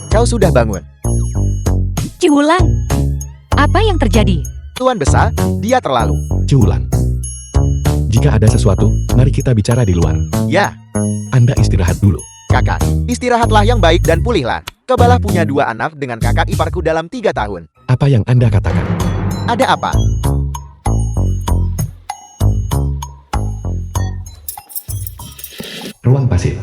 Kau sudah bangun. Ciulang, apa yang terjadi? Tuan besar, dia terlalu. Ciulang. Jika ada sesuatu, mari kita bicara di luar. Ya, Anda istirahat dulu. kakak, istirahatlah yang baik dan pulihlah. Kebalah punya 2 anak dengan kakak iparku dalam 3 tahun. Apa yang Anda katakan? Ada apa? Ruang pasif.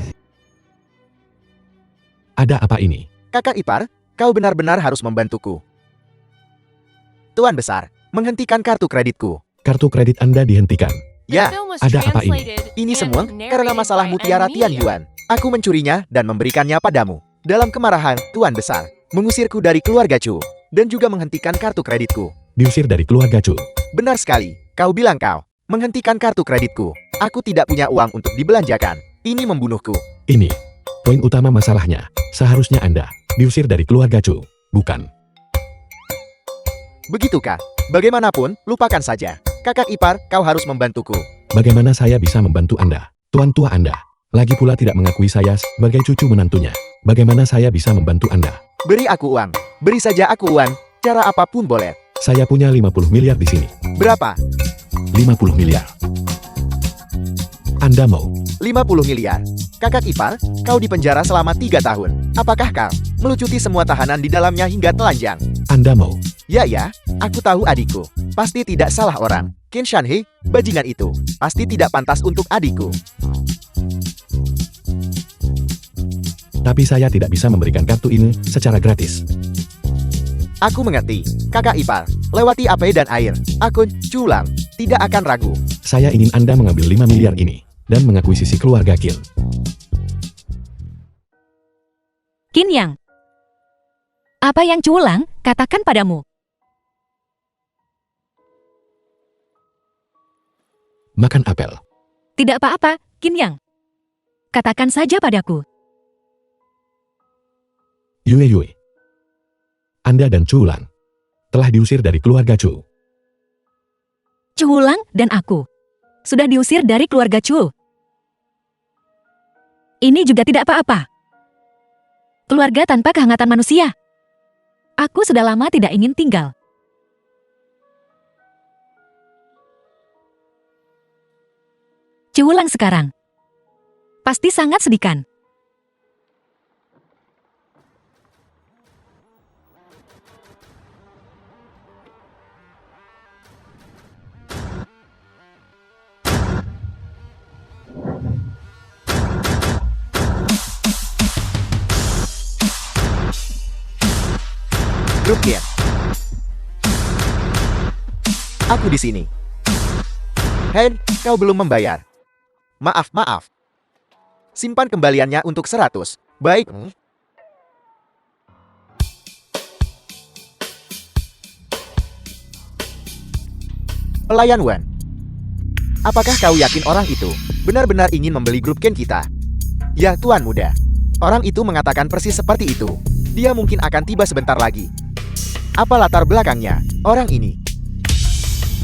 Ada apa ini? Kakak ipar, kau benar-benar harus membantuku. Tuan besar, menghentikan kartu kreditku. Kartu kredit Anda dihentikan. The Ya, film was ada apa ini? translated ini and semua karena narrated masalah by mutiara Anya. Tian Yuan. Aku mencurinya dan memberikannya padamu. Dalam kemarahan, Tuan besar, mengusirku dari keluarga Chu, dan juga menghentikan kartu kreditku. Diusir dari keluarga Chu. Benar sekali, kau bilang kau menghentikan kartu kreditku. Aku tidak punya uang untuk dibelanjakan. Ini membunuhku. Ini. Poin utama masalahnya. Seharusnya Anda diusir dari keluarga Chu. Bukan. Begitukah? Bagaimanapun, lupakan saja. Kakak ipar, kau harus membantuku. Bagaimana saya bisa membantu Anda? Tuan tua Anda. Lagi pula tidak mengakui saya sebagai cucu menantunya. Bagaimana saya bisa membantu Anda? Beri aku uang. Beri saja aku uang. Cara apapun boleh. Saya punya 50 miliar di sini. Berapa? 50 miliar. Anda mau? 50 miliar. Kakak ipar, kau dipenjara selama 3 tahun. Apakah kau melucuti semua tahanan di dalamnya hingga telanjang? Anda mau? Ya, aku tahu adikku. Pasti tidak salah orang. Qin Shanhe, bajingan itu. Pasti tidak pantas untuk adikku. Tapi saya tidak bisa memberikan kartu ini secara gratis. Aku mengerti. Kakak ipar, lewati api dan air. Aku, Culang, tidak akan ragu. Saya ingin Anda mengambil 5 miliar ini dan mengakuisisi keluarga Qin. Qin Yang. Apa yang Ciulang katakan padamu? Makan apel. Tidak apa-apa, Qin Yang. Katakan saja padaku. Yue. Anda dan Culang telah diusir dari keluarga Chu. Ciulang dan aku sudah diusir dari keluarga Chu. Ini juga tidak apa-apa. Keluarga tanpa kehangatan manusia. Aku sudah lama tidak ingin tinggal. Ciulang sekarang pasti sangat sedih kan? Grup Qin. Aku di sini. Hen, kau belum membayar. Maaf. Simpan kembaliannya untuk 100. Baik. Pelayan Wan. Apakah kau yakin orang itu benar-benar ingin membeli grup Qin kita? Ya, Tuan Muda. Orang itu mengatakan persis seperti itu. Dia mungkin akan tiba sebentar lagi. Apa latar belakangnya, orang ini?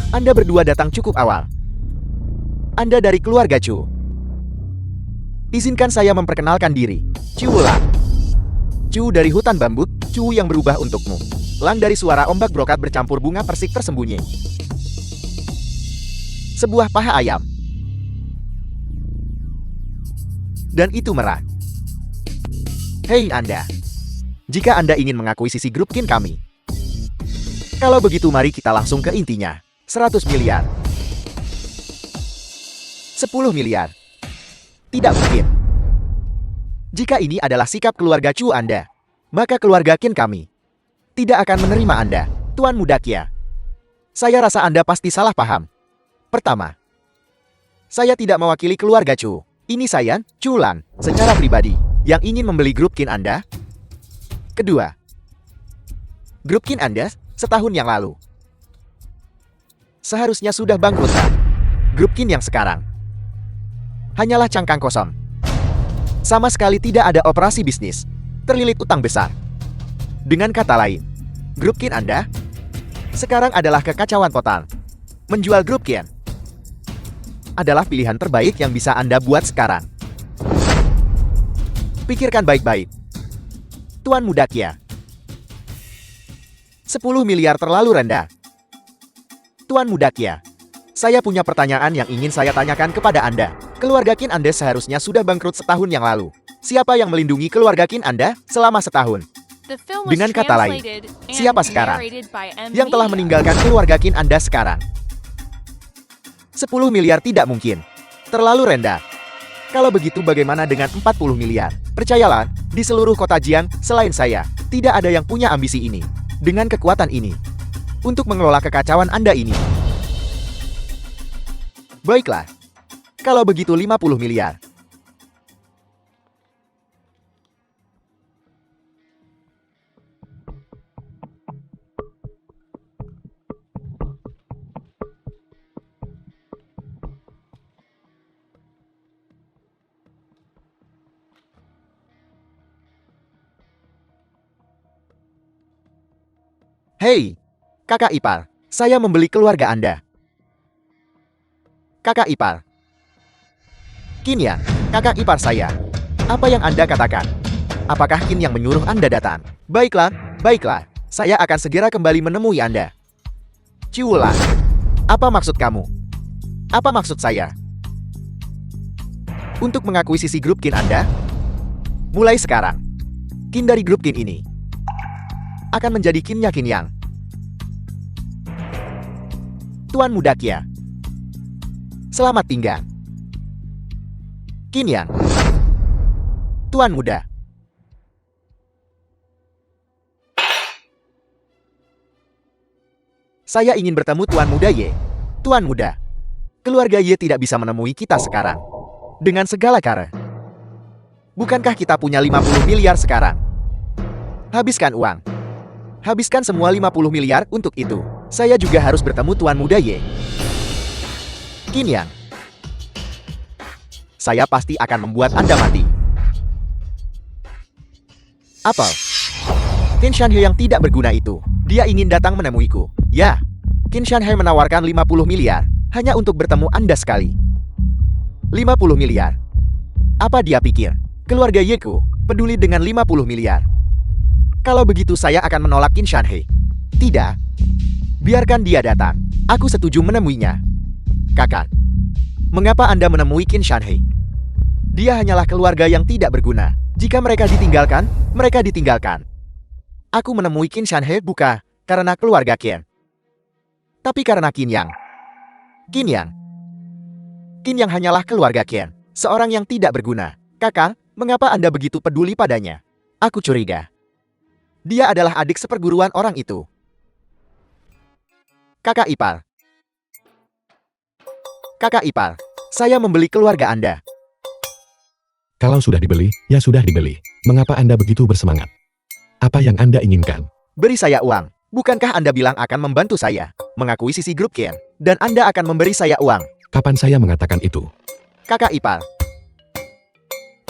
Anda berdua datang cukup awal. Anda dari keluarga Chu. Izinkan saya memperkenalkan diri. Chu Lang. Chu dari hutan bambu, Chu yang berubah untukmu. Lang dari suara ombak brokat bercampur bunga persik tersembunyi. Sebuah paha ayam. Dan itu merah. Hei Anda. Jika Anda ingin mengakuisisi grup Qin kami. Kalau begitu mari kita langsung ke intinya. 100 miliar. 10 miliar. Tidak mungkin. Jika ini adalah sikap keluarga Chu Anda, maka keluarga Qin kami tidak akan menerima Anda, Tuan Muda Kia. Saya rasa Anda pasti salah paham. Pertama, saya tidak mewakili keluarga Chu. Ini saya, Chu Lan, secara pribadi, yang ingin membeli grup Qin Anda. Kedua, grup Qin Anda setahun yang lalu seharusnya sudah bangkrut. Grup Qin yang sekarang hanyalah cangkang kosong. Sama sekali tidak ada operasi bisnis. Terlilit utang besar. Dengan kata lain, grup Qin Anda sekarang adalah kekacauan total. Menjual grup Qin adalah pilihan terbaik yang bisa Anda buat sekarang. Pikirkan baik-baik. Tuan Muda Kia. 10 miliar terlalu rendah. Tuan Muda Kia. Saya punya pertanyaan yang ingin saya tanyakan kepada Anda. Keluarga Qin Anda seharusnya sudah bangkrut setahun yang lalu. Siapa yang melindungi keluarga Qin Anda selama setahun? The film was Dengan kata lain, translated and siapa sekarang narrated by M. yang telah Media. meninggalkan keluarga Qin Anda sekarang? 10 miliar tidak mungkin. Terlalu rendah. Kalau begitu bagaimana dengan 40 miliar? Percayalah, di seluruh kota Jian, selain saya, tidak ada yang punya ambisi ini. Dengan kekuatan ini. Untuk mengelola kekacauan Anda ini. Baiklah. Kalau begitu 50 miliar. Hei, kakak ipar, saya membeli keluarga Anda. Kakak ipar. Qin Yang, kakak ipar saya. Apa yang Anda katakan? Apakah Qin yang menyuruh Anda datang? Baiklah, baiklah. Saya akan segera kembali menemui Anda. Ciulan. Apa maksud kamu? Apa maksud saya? Untuk mengakuisisi grup Qin Anda? Mulai sekarang, Qin dari grup Qin ini akan menjadi Qin-nya Qin Yang. Tuan Muda Kia. Selamat tinggal. Qin Yang. Tuan Muda. Saya ingin bertemu Tuan Muda Ye. Tuan Muda. Keluarga Ye tidak bisa menemui kita sekarang. Dengan segala cara. Bukankah kita punya 50 miliar sekarang? Habiskan uang. Habiskan semua 50 miliar untuk itu. Saya juga harus bertemu Tuan Muda Ye. Qin Yang. Saya pasti akan membuat Anda mati. Apel. Qin Shanhe yang tidak berguna itu. Dia ingin datang menemuiku. Ya. Qin Shanhe menawarkan 50 miliar. Hanya untuk bertemu Anda sekali. 50 miliar. Apa dia pikir? Keluarga Yeku peduli dengan 50 miliar. Kalau begitu saya akan menolak Qin Shanhe. Tidak. Biarkan dia datang. Aku setuju menemuinya. Kakak. Mengapa Anda menemui Qin Shanhe? Dia hanyalah keluarga yang tidak berguna. Jika mereka ditinggalkan, mereka ditinggalkan. Aku menemui Qin Shanhe bukan karena keluarga Qin. Tapi karena Qin Yang. Qin Yang. Qin Yang hanyalah keluarga Qin. Seorang yang tidak berguna. Kakak, mengapa Anda begitu peduli padanya? Aku curiga. Dia adalah adik seperguruan orang itu. Kakak ipar. Kakak ipar, saya membeli keluarga Anda. Kalau sudah dibeli, ya sudah dibeli. Mengapa Anda begitu bersemangat? Apa yang Anda inginkan? Beri saya uang. Bukankah Anda bilang akan membantu saya mengakuisisi grup Qin, dan Anda akan memberi saya uang? Kapan saya mengatakan itu? Kakak ipar.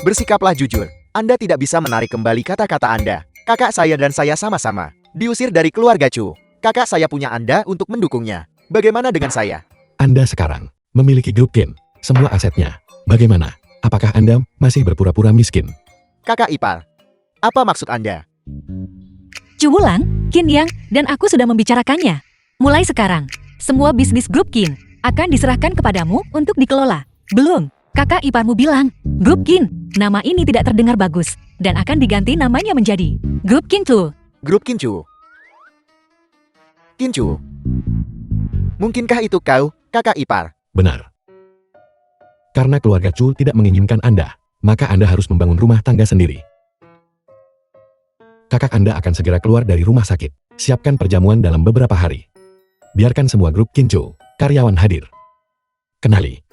Bersikaplah jujur. Anda tidak bisa menarik kembali kata-kata Anda. Kakak saya dan saya sama-sama diusir dari keluarga Chu. Kakak saya punya Anda untuk mendukungnya. Bagaimana dengan saya? Anda sekarang memiliki grup Qin, semua asetnya. Bagaimana? Apakah Anda masih berpura-pura miskin? Kakak ipar. Apa maksud Anda? Cuwulan, Qin Yang, dan aku sudah membicarakannya. Mulai sekarang, semua bisnis grup Qin akan diserahkan kepadamu untuk dikelola. Belum, kakak iparmu bilang, grup Qin, nama ini tidak terdengar bagus, dan akan diganti namanya menjadi Grup Qin Chu. Grup Qin Chu. Qin Chu. Mungkinkah itu kau, kakak ipar? Benar. Karena keluarga Chu tidak menginginkan Anda, maka Anda harus membangun rumah tangga sendiri. Kakak Anda akan segera keluar dari rumah sakit. Siapkan perjamuan dalam beberapa hari. Biarkan semua grup Qin Chu, karyawan hadir. Kenali.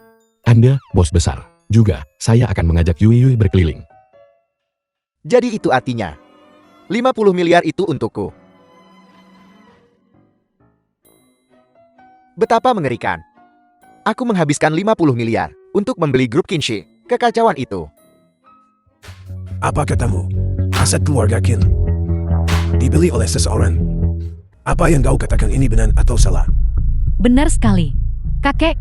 Anda, bos besar. Juga, saya akan mengajak Yui Yui berkeliling. Jadi itu artinya 50 miliar itu untukku. Betapa mengerikan. Aku menghabiskan 50 miliar untuk membeli grup Qinshi. Kekacauan itu. Apa katamu? Aset keluarga Qin dibeli oleh seseorang. Apa yang kau katakan ini benar atau salah? Benar sekali. Kakek,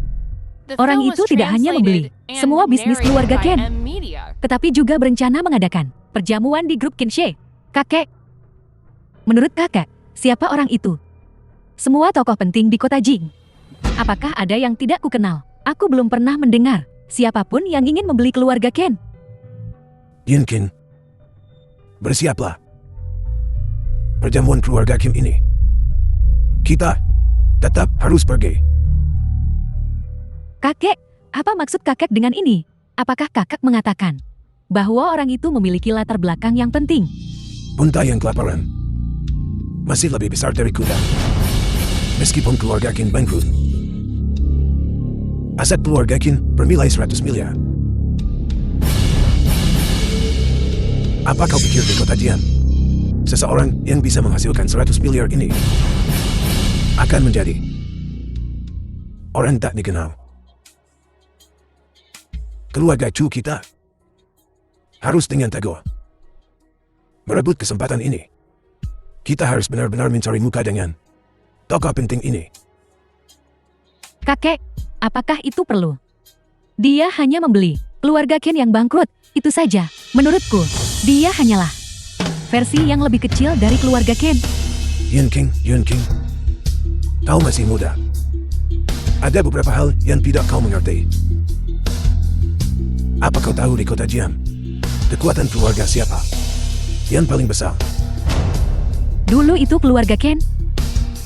The Orang film was itu tidak hanya membeli translated and semua bisnis narrated keluarga by Ken, M Media. tetapi juga berencana mengadakan perjamuan di grup Kinshe. Kakek, menurut kakak, siapa orang itu? Semua tokoh penting di kota Jing. Apakah ada yang tidak kukenal? Aku belum pernah mendengar siapapun yang ingin membeli keluarga Ken. Yunkin, bersiaplah. Perjamuan keluarga Kim ini. Kita tetap harus pergi. Kakek, apa maksud kakek dengan ini? Apakah kakak mengatakan bahwa orang itu memiliki latar belakang yang penting? Unta yang kelaparan masih lebih besar dari kuda. Meskipun keluarga Kim bangkrut, aset keluarga Kim bernilai 100 miliar. Apa kau pikir di kota Jian? Seseorang yang bisa menghasilkan 100 miliar ini akan menjadi orang tak dikenal. Keluarga Chu kita harus dengan teguh merebut kesempatan ini. Kita harus benar-benar mencari muka dengan tokoh penting ini. Kakek, apakah itu perlu? Dia hanya membeli keluarga Ken yang bangkrut, itu saja. Menurutku, dia hanyalah versi yang lebih kecil dari keluarga Ken. Yunking, kau masih muda. Ada beberapa hal yang tidak kau mengerti. Apa kau tahu di kota Jian, kekuatan keluarga siapa yang paling besar? Dulu itu keluarga Ken.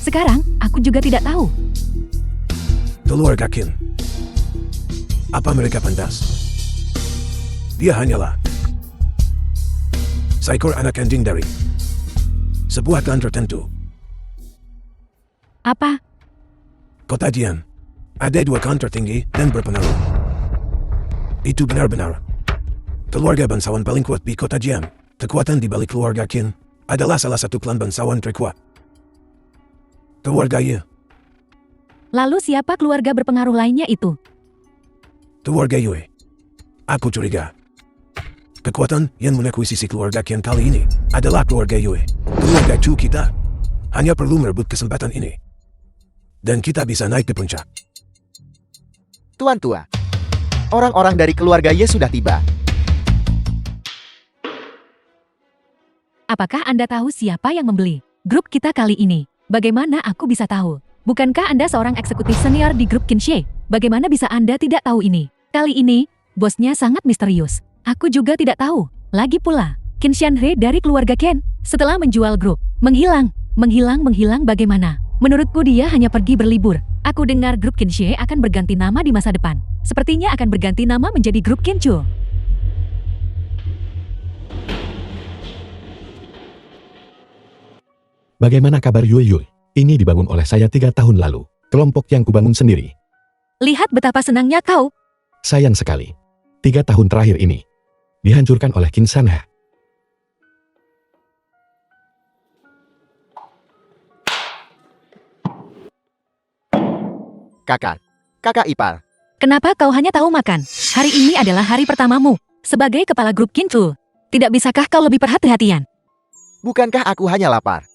Sekarang, aku juga tidak tahu. Keluarga Kin. Apa mereka pantas? Dia hanyalah seekor anak anjing dari sebuah klan tertentu. Apa? Kota Jian ada 2 klan tertinggi dan berpengaruh. Itu benar-benar keluarga bangsawan paling kuat di kota Jian. Kekuatan di balik keluarga Qin adalah salah satu klan bangsawan terkuat. Keluarga Ye. Lalu siapa keluarga berpengaruh lainnya itu? Keluarga Yue. Aku curiga kekuatan yang mengakuisisi keluarga Qin kali ini adalah keluarga Yue. Keluarga Chu kita hanya perlu merebut kesempatan ini, dan kita bisa naik ke puncak. Tuan tua, orang-orang dari keluarga Ye sudah tiba. Apakah Anda tahu siapa yang membeli grup kita kali ini? Bagaimana aku bisa tahu? Bukankah Anda seorang eksekutif senior di grup Kinshe? Bagaimana bisa Anda tidak tahu ini? Kali ini, bosnya sangat misterius. Aku juga tidak tahu. Lagi pula, Qin Xianhe dari keluarga Ken, setelah menjual grup, menghilang bagaimana? Menurutku dia hanya pergi berlibur. Aku dengar grup Kinshe akan berganti nama di masa depan. Sepertinya akan berganti nama menjadi grup Kinchu. Bagaimana kabar Yue Yue? Ini dibangun oleh saya 3 tahun lalu. Kelompok yang kubangun sendiri. Lihat betapa senangnya kau. Sayang sekali. 3 tahun terakhir ini dihancurkan oleh Qin Sanha. Kakak ipar. Kenapa kau hanya tahu makan? Hari ini adalah hari pertamamu sebagai kepala grup Kinchu. Tidak bisakah kau lebih perhatian? Bukankah aku hanya lapar?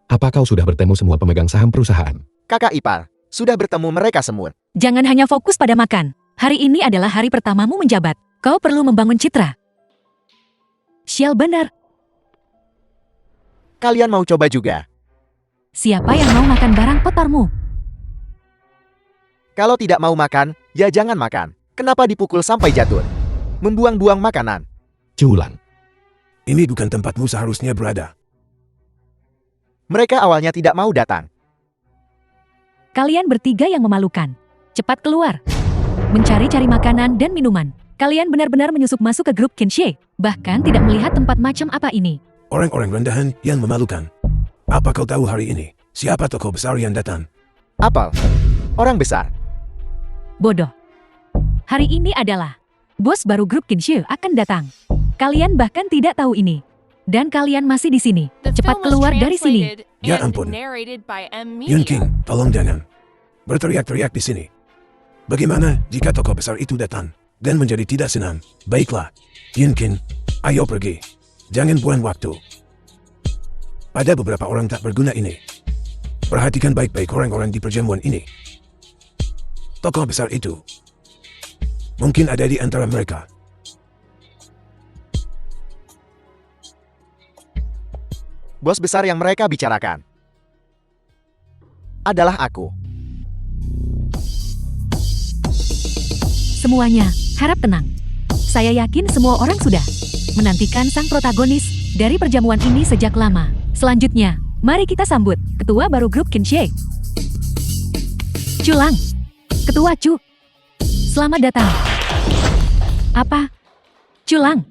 Apa kau sudah bertemu semua pemegang saham perusahaan? Kakak ipar, sudah bertemu mereka semua. Jangan hanya fokus pada makan. Hari ini adalah hari pertamamu menjabat. Kau perlu membangun citra. Sial benar. Kalian mau coba juga? Siapa yang mau makan barang kotormu? Kalau tidak mau makan, ya jangan makan. Kenapa dipukul sampai jatuh? Membuang-buang makanan. Culang. Ini bukan tempatmu seharusnya berada. Mereka awalnya tidak mau datang. Kalian bertiga yang memalukan. Cepat keluar. Mencari-cari makanan dan minuman. Kalian benar-benar menyusup masuk ke grup Kinshe. Bahkan tidak melihat tempat macam apa ini. Orang-orang rendahan yang memalukan. Apa kau tahu hari ini siapa tokoh besar yang datang? Apel. Orang besar. Bodoh. Hari ini adalah bos baru grup Kinshe akan datang. Kalian bahkan tidak tahu ini. Dan kalian masih di sini. The Cepat film was keluar dari sini. translated Ya and ampun. narrated by M Yun Media. King, tolong jangan berteriak-teriak di sini. Bagaimana jika tokoh besar itu datang dan menjadi tidak senang? Baiklah, Yun King, ayo pergi. Jangan buang waktu. Ada beberapa orang tak berguna ini. Perhatikan baik-baik orang-orang di perjamuan ini. tokoh besar itu. Mungkin ada di antara mereka. Bos besar yang mereka bicarakan adalah aku. Semuanya, harap tenang. Saya yakin semua orang sudah menantikan sang protagonis dari perjamuan ini sejak lama. Selanjutnya, mari kita sambut ketua baru grup Kinshake. Culang, ketua Cu. Selamat datang. Apa? Culang.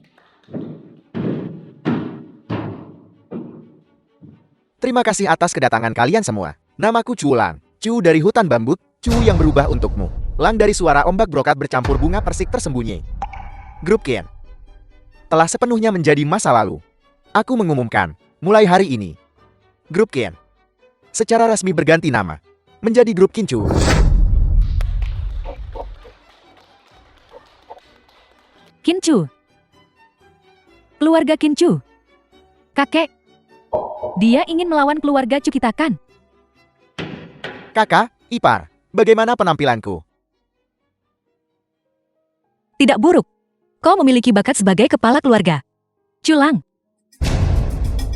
Terima kasih atas kedatangan kalian semua. Namaku Culang. Cu dari hutan bambu, Cu yang berubah untukmu. Lang dari suara ombak brokat bercampur bunga persik tersembunyi. Grup Kin telah sepenuhnya menjadi masa lalu. Aku mengumumkan, mulai hari ini, Grup Kin secara resmi berganti nama menjadi Grup Kincu. Kincu. Keluarga Kincu. Kakek. Dia ingin melawan keluarga Cu kita kan? Kakak, ipar, bagaimana penampilanku? Tidak buruk. Kau memiliki bakat sebagai kepala keluarga. Culang.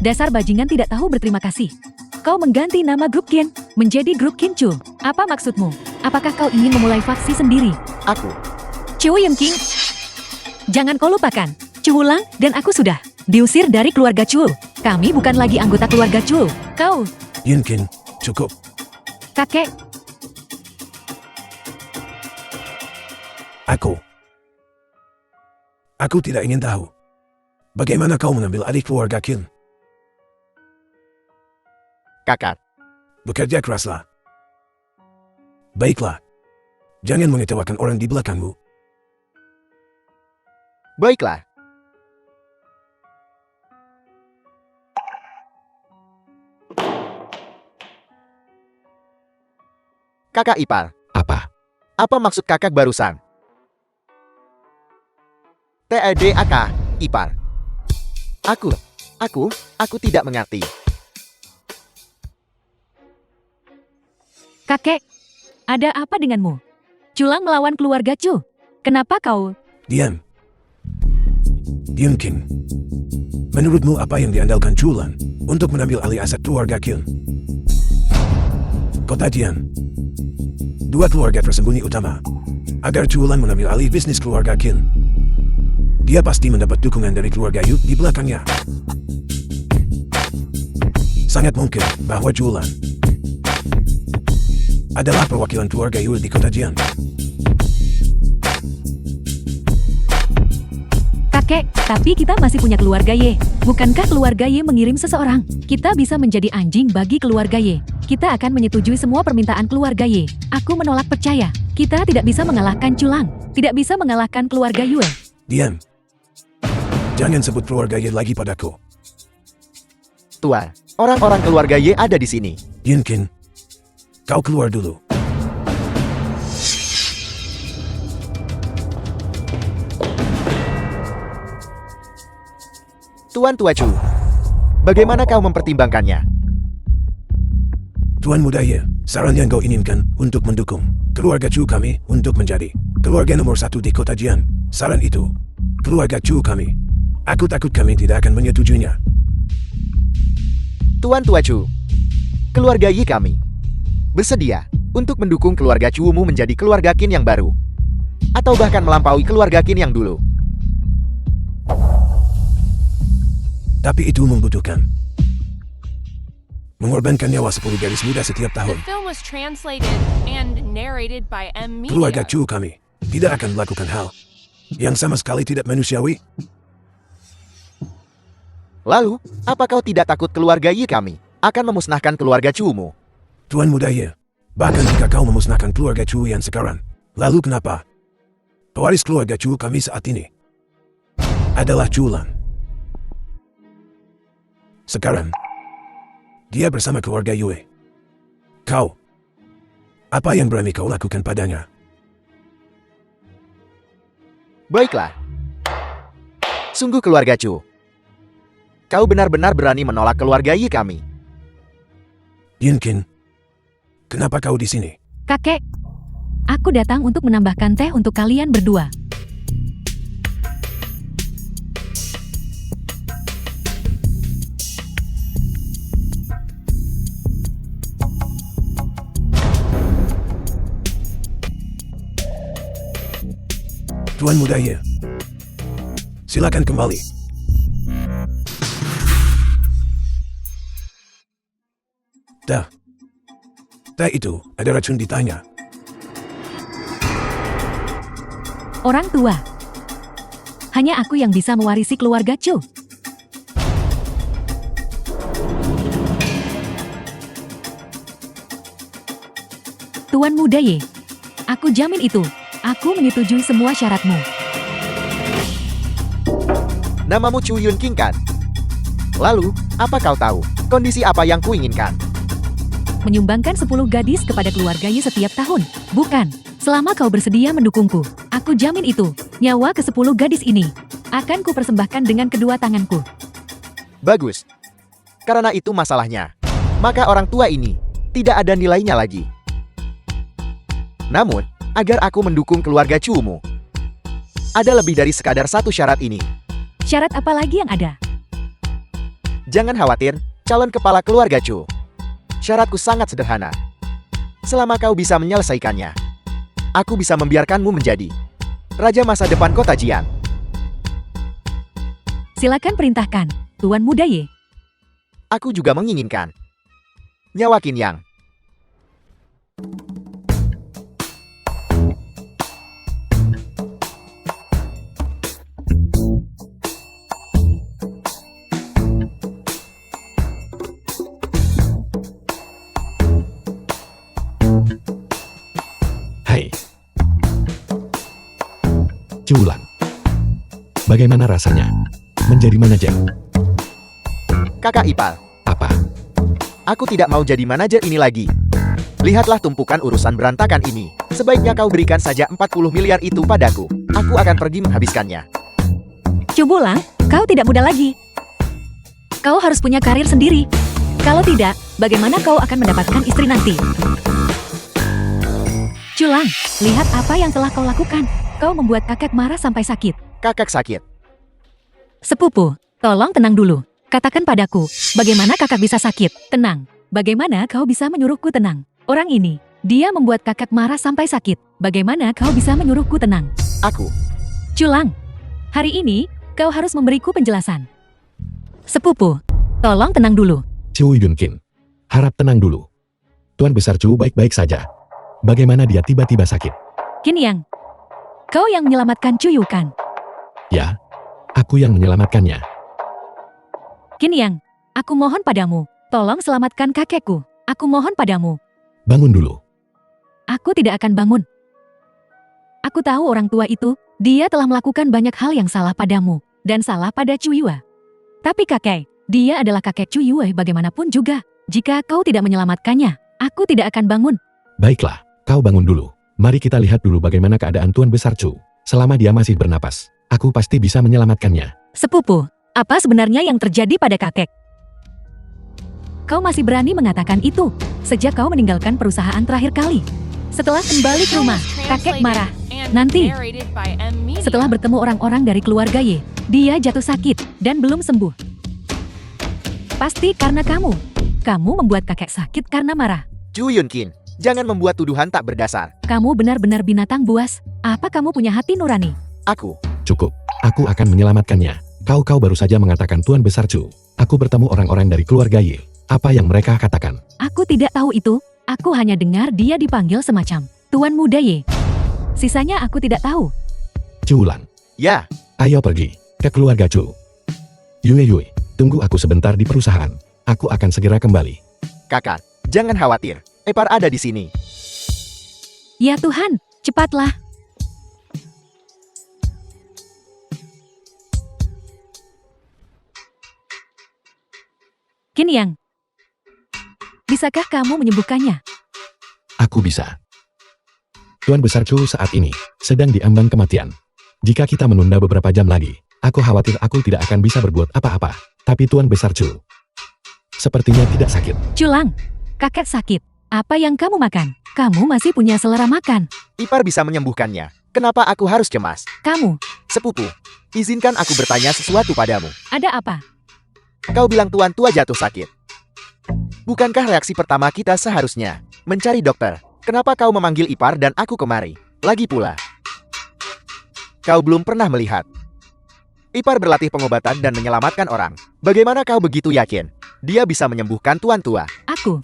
Dasar bajingan tidak tahu berterima kasih. Kau mengganti nama grup Kin menjadi grup Kincu. Apa maksudmu? Apakah kau ingin memulai faksi sendiri? Aku. Cu Yun King. Jangan kau lupakan, Cu Lang dan aku sudah diusir dari keluarga Cu. Kami bukan lagi anggota keluarga Cu. Kau, Yunkin, cukup. kakek, Aku tidak ingin tahu. Bagaimana kau mengambil alih keluarga Kin? Kakak. Bekerja keraslah. Baiklah. Jangan mengecewakan orang di belakangmu. Baiklah. Kakak ipar, Apa? apa maksud kakak barusan? TEDAK, ipar. Aku tidak mengerti. kakek. Ada apa denganmu? Culang melawan keluarga Cu. Kenapa kau? Diam. Yunkin. Menurutmu apa yang diandalkan Culan untuk menambil alih aset keluarga Kin? Kota Jian. Dua keluarga tersembunyi utama. Agar Culan menambil alih bisnis keluarga Kin. Dia pasti mendapat dukungan dari keluarga Yu di belakangnya. Sangat mungkin bahwa Culan adalah perwakilan keluarga Yu di kota Jian. Kakek, tapi kita masih punya keluarga Ye. Bukankah keluarga Ye mengirim seseorang? Kita bisa menjadi anjing bagi keluarga Ye. Kita akan menyetujui semua permintaan keluarga Ye. Aku menolak percaya. Kita tidak bisa mengalahkan Culang. Tidak bisa mengalahkan keluarga Yue. Diam. Jangan sebut keluarga Ye lagi padaku. Tua, orang-orang keluarga Ye ada di sini. Yunkin, kau keluar dulu. Tuan Tua Cu, bagaimana kau mempertimbangkannya? Tuan Muda Ye, saran yang kau inginkan untuk mendukung keluarga Chu kami untuk menjadi keluarga nomor 1 di kota Jian. Saran itu, keluarga Chu kami. Aku takut kami tidak akan menyetujuinya. Tuan Tua Cu, keluarga Yi kami bersedia untuk mendukung keluarga Cumu menjadi keluarga Qin yang baru, atau bahkan melampaui keluarga Qin yang dulu. Tapi itu membutuhkan mengorbankan nyawa 10 gadis muda setiap The tahun. film was translated and narrated by M. Keluarga Media. Chu kami tidak akan melakukan hal yang sama sekali tidak manusiawi. Lalu, apa kau tidak takut keluarga Yi kami akan memusnahkan keluarga Cumu? Tuan Muda Ye, bahkan jika kau memusnahkan keluarga Chu yang sekarang, lalu kenapa pewaris keluarga Chu kami saat ini adalah Culan? Sekarang, dia bersama keluarga Yue. Kau, apa yang berani kau lakukan padanya? Baiklah. Sungguh keluarga Chu, kau benar-benar berani menolak keluarga Yi kami. Yunkin, kenapa kau di sini? Kakek, Aku datang untuk menambahkan teh untuk kalian berdua. Tuan muda Ye, silakan kembali. Teh itu ada racun di tehnya. Orang tua. Hanya aku yang bisa mewarisi keluarga Chu. Tuan muda Ye, aku jamin itu. Aku menyetujui semua syaratmu. Namamu Chu Yun King kan? Lalu, apa kau tahu kondisi apa yang kuinginkan? Menyumbangkan 10 gadis kepada keluarga Ye setiap tahun. Bukan, selama kau bersedia mendukungku. Aku jamin itu, nyawa ke-10 gadis ini akan kupersembahkan dengan kedua tanganku. Bagus. Karena itu masalahnya. Maka orang tua ini tidak ada nilainya lagi. Namun, agar aku mendukung keluarga Chu-mu, ada lebih dari sekadar satu syarat ini. Syarat apa lagi yang ada? Jangan khawatir, calon kepala keluarga Chu. Syaratku sangat sederhana. Selama kau bisa menyelesaikannya, aku bisa membiarkanmu menjadi raja masa depan kota Jian. Silakan perintahkan, Tuan muda Ye. Aku juga menginginkan nyawa Qin Yang. Hai. Culan. Bagaimana rasanya menjadi manajer? Kakak ipar, Apa? aku tidak mau jadi manajer ini lagi. Lihatlah tumpukan urusan berantakan ini. Sebaiknya kau berikan saja 40 miliar itu padaku. Aku akan pergi menghabiskannya. Cubulang, kau tidak muda lagi. Kau harus punya karir sendiri. Kalau tidak, bagaimana kau akan mendapatkan istri nanti? Culang, lihat apa yang telah kau lakukan. Kau membuat kakek marah sampai sakit. Kakak sakit. Sepupu, tolong tenang dulu. Katakan padaku, bagaimana kakak bisa sakit? Tenang. Bagaimana kau bisa menyuruhku tenang? Orang ini, dia membuat kakak marah sampai sakit. Bagaimana kau bisa menyuruhku tenang? Aku. Culang, hari ini, kau harus memberiku penjelasan. Sepupu, tolong tenang dulu. Chu Yunkin. Harap tenang dulu. Tuan Besar Chu baik-baik saja. Bagaimana dia tiba-tiba sakit? Qin Yang, kau yang menyelamatkan Chu Yu kan? Ya, aku yang menyelamatkannya. Qin Yang, aku mohon padamu, tolong selamatkan kakekku. Aku mohon padamu. Bangun dulu. Aku tidak akan bangun. Aku tahu orang tua itu, dia telah melakukan banyak hal yang salah padamu, dan salah pada Chu Yue. Tapi kakek, dia adalah kakek Chu Yue bagaimanapun juga. Jika kau tidak menyelamatkannya, aku tidak akan bangun. Baiklah, kau bangun dulu. Mari kita lihat dulu bagaimana keadaan Tuan Besar Chu. Selama dia masih bernapas, aku pasti bisa menyelamatkannya. Sepupu, apa sebenarnya yang terjadi pada kakek? Kau masih berani mengatakan itu, sejak kau meninggalkan perusahaan terakhir kali. Setelah kembali ke rumah, kakek marah. Nanti, setelah bertemu orang-orang dari keluarga Ye, dia jatuh sakit dan belum sembuh. Pasti karena kamu. Kamu membuat kakek sakit karena marah. Chu Yunkin, jangan membuat tuduhan tak berdasar. Kamu benar-benar binatang buas. Apa kamu punya hati nurani? Aku. Cukup, aku akan menyelamatkannya. Kau baru saja mengatakan Tuan Besar Chu. Aku bertemu orang-orang dari keluarga Ye. Apa yang mereka katakan? Aku tidak tahu itu. Aku hanya dengar dia dipanggil semacam Tuan Muda Ye. Sisanya aku tidak tahu. Culan, Ya, ayo pergi ke keluarga Chu. Yue, tunggu aku sebentar di perusahaan. Aku akan segera kembali. kakak, jangan khawatir. Epar ada di sini. Ya Tuhan, cepatlah. Qin Yang, bisakah kamu menyembuhkannya? Aku bisa. Tuan Besar Chu saat ini sedang diambang kematian. Jika kita menunda beberapa jam lagi, aku khawatir aku tidak akan bisa berbuat apa-apa. Tapi Tuan Besar Chu sepertinya tidak sakit. Culang, kakek sakit. Apa yang kamu makan? Kamu masih punya selera makan. Ipar bisa menyembuhkannya. Kenapa aku harus cemas? Kamu, Sepupu, izinkan aku bertanya sesuatu padamu. ada apa? Kau bilang tuan tua jatuh sakit. Bukankah reaksi pertama kita seharusnya mencari dokter? Kenapa kau memanggil Ipar dan aku kemari? Lagi pula, kau belum pernah melihat Ipar berlatih pengobatan dan menyelamatkan orang. Bagaimana kau begitu yakin dia bisa menyembuhkan tuan tua? Aku.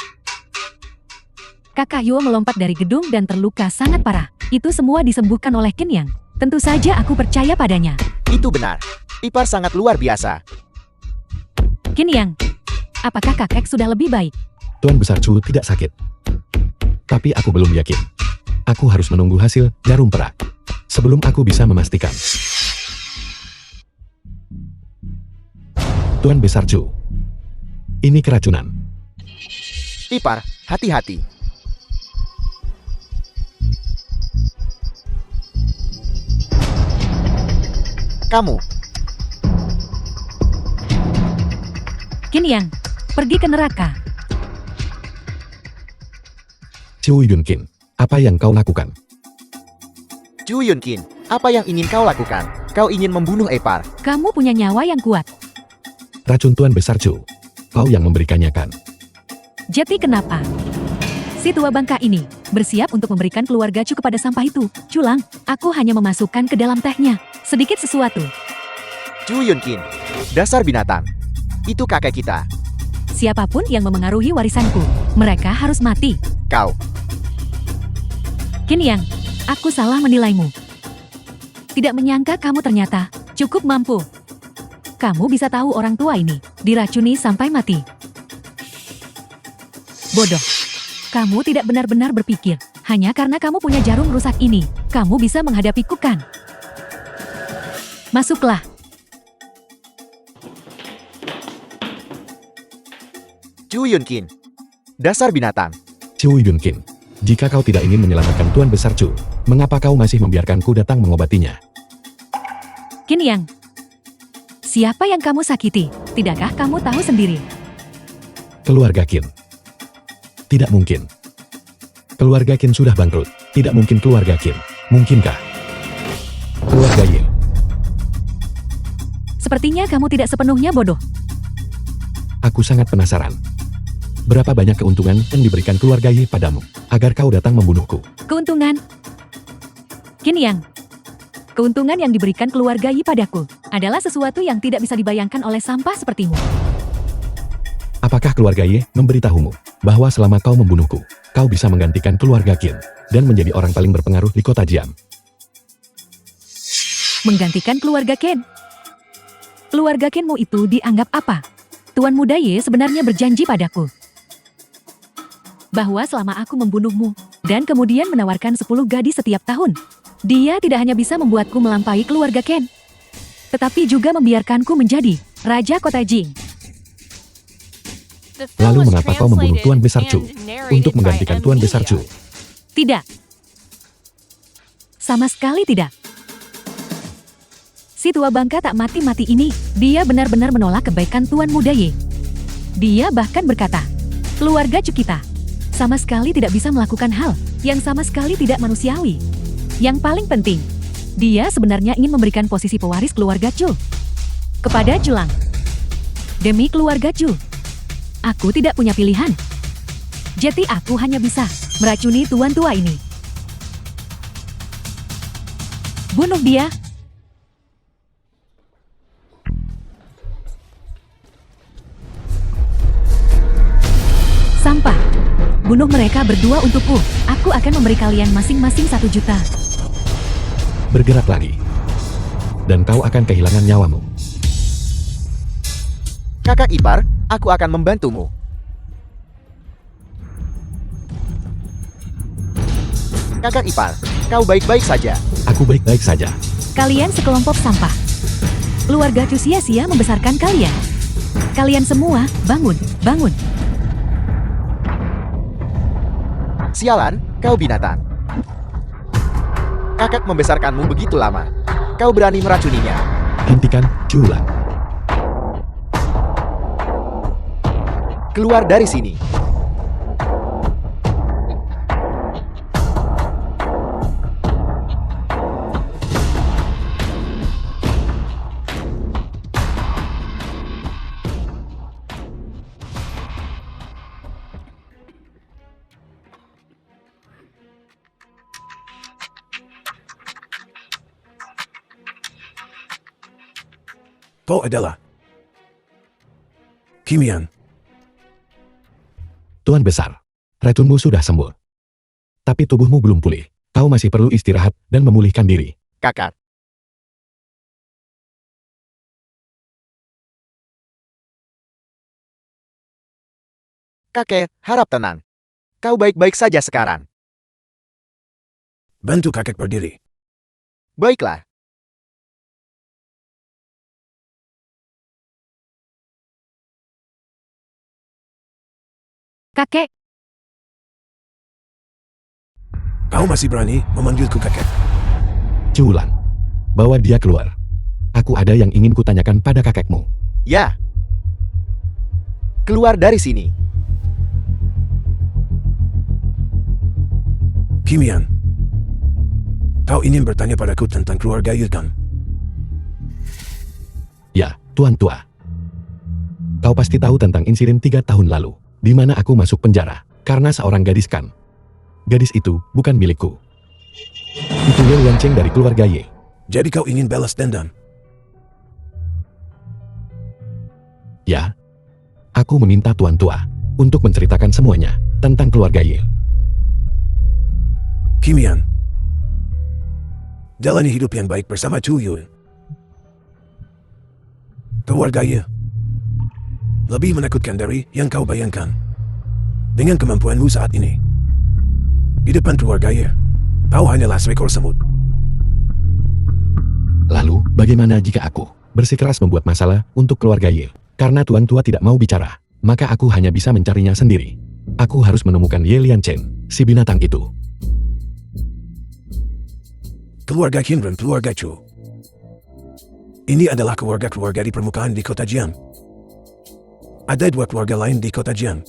Kakak Yo melompat dari gedung dan terluka sangat parah. Itu semua disembuhkan oleh Qin Yang. Tentu saja aku percaya padanya. Itu benar. Ipar sangat luar biasa. Qin Yang, apakah kakek sudah lebih baik? Tuan Besar Chu tidak sakit. Tapi aku belum yakin. Aku harus menunggu hasil jarum perak sebelum aku bisa memastikan. Tuan Besar Chu, ini keracunan. Ipar, hati-hati. Kamu, Qin Yang, pergi ke neraka. Chu Yunkin, apa yang kau lakukan? Chu Yunkin, apa yang ingin kau lakukan? Kau ingin membunuh Ipar. Kamu punya nyawa yang kuat. Racun Tuan Besar Chu, kau yang memberikannya kan? Jadi kenapa? Si tua bangka ini bersiap untuk memberikan keluarga Chu kepada sampah itu. Culang, aku hanya memasukkan ke dalam tehnya sedikit sesuatu. Chu Yunkin, dasar binatang. Itu kakek kita. Siapapun yang memengaruhi warisanku, mereka harus mati. Kau, Qin Yang, aku salah menilaimu. Tidak menyangka kamu ternyata cukup mampu. Kamu bisa tahu orang tua ini diracuni sampai mati. Bodoh. Kamu tidak benar-benar berpikir. Hanya karena kamu punya jarum rusak ini, kamu bisa menghadapiku kan? Masuklah. Chu Yunkin, dasar binatang. Chu Yunkin, jika kau tidak ingin menyelamatkan Tuan Besar Chu, mengapa kau masih membiarkanku datang mengobatinya? Qin Yang, siapa yang kamu sakiti? Tidakkah kamu tahu sendiri? Keluarga Qin. Tidak mungkin. Keluarga Qin sudah bangkrut. Tidak mungkin keluarga Qin. Mungkinkah? Keluarga Ye. Sepertinya kamu tidak sepenuhnya bodoh. Aku sangat penasaran. Berapa banyak keuntungan yang diberikan keluarga Ye padamu, agar kau datang membunuhku? Keuntungan. Qin Yang, keuntungan yang diberikan keluarga Yi padaku adalah sesuatu yang tidak bisa dibayangkan oleh sampah sepertimu. Apakah keluarga Ye memberitahumu bahwa selama kau membunuhku, kau bisa menggantikan keluarga Qin dan menjadi orang paling berpengaruh di kota Jian? Menggantikan keluarga Qin? Keluarga Qinmu itu dianggap apa? Tuan muda Ye sebenarnya berjanji padaku bahwa selama aku membunuhmu dan kemudian menawarkan 10 gadis setiap tahun, dia tidak hanya bisa membuatku melampaui keluarga Qin, tetapi juga membiarkanku menjadi Raja Kota Jing. The film Lalu was mengapa kau membunuh translated Tuan Besar Chu and narrated untuk by menggantikan Tuan Besar Chu? Emilia. Tidak. Sama sekali tidak. Si tua bangka tak mati-mati ini, dia benar-benar menolak kebaikan Tuan Muda Ye. Dia bahkan berkata, keluarga Chu kita sama sekali tidak bisa melakukan hal yang sama sekali tidak manusiawi. Yang paling penting, dia sebenarnya ingin memberikan posisi pewaris keluarga Chu kepada Julang. Demi keluarga Chu, aku tidak punya pilihan. Jadi aku hanya bisa meracuni tuan tua ini. Bunuh dia. Sampah. Bunuh mereka berdua untukku. Aku akan memberi kalian masing-masing 1 juta. Bergerak lagi. Dan kau akan kehilangan nyawamu. Kakak ipar, aku akan membantumu. Kakak ipar, kau baik-baik saja. Aku baik-baik saja. Kalian sekelompok sampah. Keluarga Chu sia-sia membesarkan kalian. Kalian semua, bangun, bangun. Sialan, kau binatang. Kakak membesarkanmu begitu lama. Kau berani meracuninya. Hentikan, Julang. Keluar dari sini. Kau adalah Kimian. Tuan Besar, racunmu sudah sembuh. Tapi tubuhmu belum pulih. Kau masih perlu istirahat dan memulihkan diri. Kakak. Kakek, harap tenang. Kau baik-baik saja sekarang. Bantu kakek berdiri. Baiklah. Kakek, Kau masih berani memanggilku kakek? Cuulan, bawa dia keluar. Aku ada yang ingin kutanyakan pada kakekmu. Ya. Keluar dari sini. Kimian. Kau ingin bertanya padaku tentang keluarga Yilkan? Ya, Tuan Tua. Kau pasti tahu tentang insiden 3 tahun lalu, di mana aku masuk penjara, karena seorang gadis kan. Gadis itu bukan milikku. Itu Ye Liancheng dari keluarga Ye. Jadi kau ingin balas dendam? Ya. Aku meminta Tuan Tua untuk menceritakan semuanya tentang keluarga Ye. Kimian. Jalani hidup yang baik bersama Chu Yun. Keluarga Ye lebih menakutkan dari yang kau bayangkan. Dengan kemampuanmu saat ini, di depan keluarga Ye, kau hanyalah seekor semut. Lalu, bagaimana jika aku bersikeras membuat masalah untuk keluarga Ye? Karena Tuan Tua tidak mau bicara, maka aku hanya bisa mencarinya sendiri. Aku harus menemukan Ye Liancheng, si binatang itu. Keluarga Qin dan keluarga Chu. Ini adalah keluarga-keluarga di permukaan di kota Jian. Ada 2 keluarga lain di kota Jian.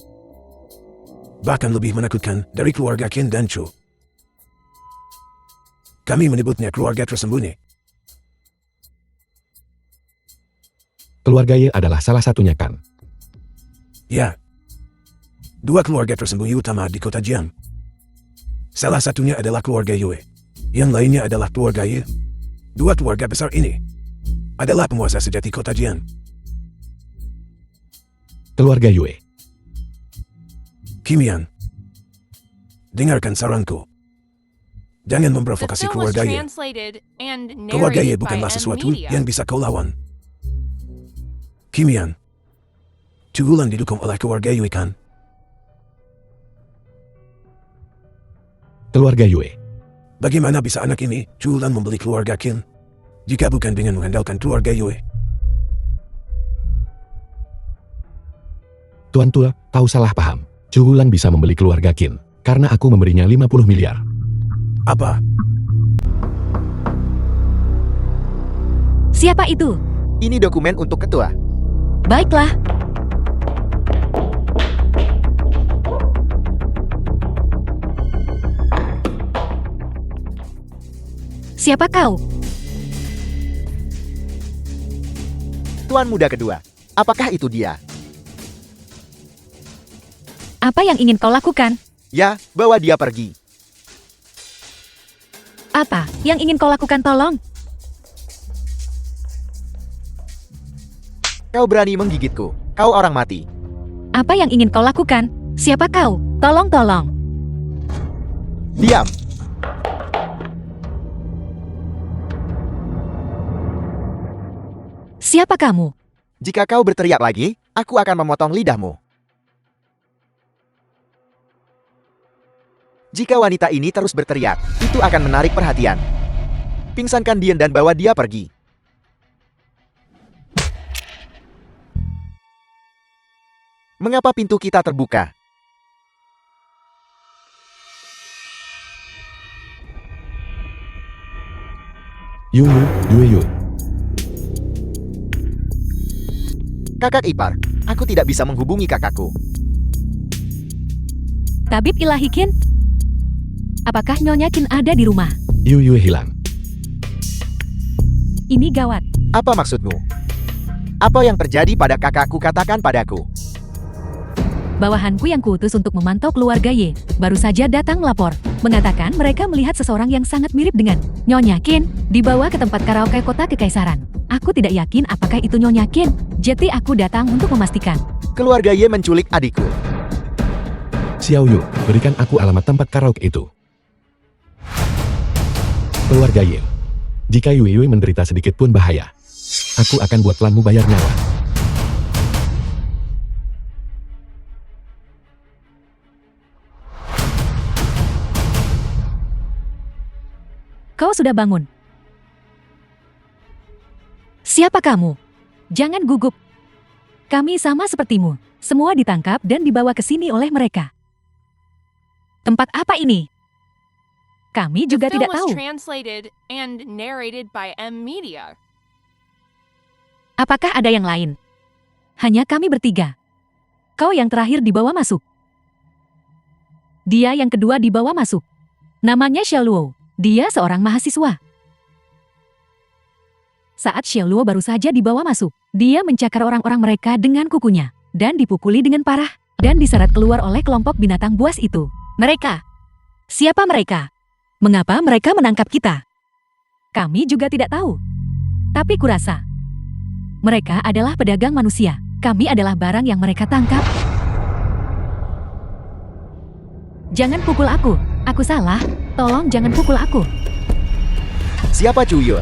Bahkan lebih menakutkan dari keluarga Qin dan Chu. Kami menyebutnya keluarga tersembunyi. Keluarga Ye adalah salah satunya kan? Ya. 2 keluarga tersembunyi utama di kota Jian. Salah satunya adalah keluarga Yue. Yang lainnya adalah keluarga Ye. 2 keluarga besar ini adalah penguasa sejati kota Jian. Keluarga Yue. Kimian. Dengarkan saranku. Jangan The memprovokasi film was keluarga Ye. translated and Keluarga Ye narrated by bukanlah M sesuatu Media. yang bisa kau lawan. Kimian. Cuulan didukung oleh keluarga Yue kan? Keluarga Yue. Bagaimana bisa anak ini, Cuulan, membeli keluarga Qin? Jika bukan dengan mengandalkan keluarga Yue. Tuan Tua, kau salah paham. Cuulan bisa membeli keluarga Qin, karena aku memberinya 50 miliar. Apa? siapa itu? Ini dokumen untuk ketua. Baiklah. Siapa kau? Tuan muda kedua. Apakah itu dia? Apa yang ingin kau lakukan? Ya, bawa dia pergi. Apa yang ingin kau lakukan, tolong? Kau berani menggigitku. Kau orang mati. Apa yang ingin kau lakukan? Siapa kau? Tolong, tolong. Diam. Siapa kamu? Jika kau berteriak lagi, aku akan memotong lidahmu. Jika wanita ini terus berteriak, itu akan menarik perhatian. Pingsankan Dian dan bawa dia pergi. Mengapa pintu kita terbuka? Yu, Yu. Kakak ipar, aku tidak bisa menghubungi kakakku. Tabib Ilahi Qin? Apakah Nyonya Qin ada di rumah? Yu hilang. Ini gawat. Apa maksudmu? Apa yang terjadi pada kakakku, katakan padaku. Bawahanku yang kuutus untuk memantau keluarga Ye baru saja datang melapor, mengatakan mereka melihat seseorang yang sangat mirip dengan Nyonya Qin dibawa ke tempat karaoke kota kekaisaran. Aku tidak yakin apakah itu Nyonya Qin. Jadi aku datang untuk memastikan. Keluarga Ye menculik adikku. Xiao Yu, berikan aku alamat tempat karaoke itu. Keluarga Ye. Jika Yui Yui menderita sedikit pun bahaya, aku akan buat klanmu bayar nyawa. Kau sudah bangun. Siapa kamu? Jangan gugup. Kami sama sepertimu. Semua ditangkap dan dibawa ke sini oleh mereka. Tempat apa ini? Kami The juga film tidak was tahu. translated and narrated by M Media. Apakah ada yang lain? Hanya kami bertiga. Kau yang terakhir dibawa masuk. Dia yang kedua dibawa masuk. Namanya Xiao Luo. Dia seorang mahasiswa. Saat Xiao Luo baru saja dibawa masuk, dia mencakar orang-orang mereka dengan kukunya, dan dipukuli dengan parah, dan diseret keluar oleh kelompok binatang buas itu. Mereka. Siapa mereka? Mengapa mereka menangkap kita? Kami juga tidak tahu. Tapi kurasa, mereka adalah pedagang manusia. Kami adalah barang yang mereka tangkap. Jangan pukul aku. Aku salah. Tolong jangan pukul aku. Siapa Cuyo?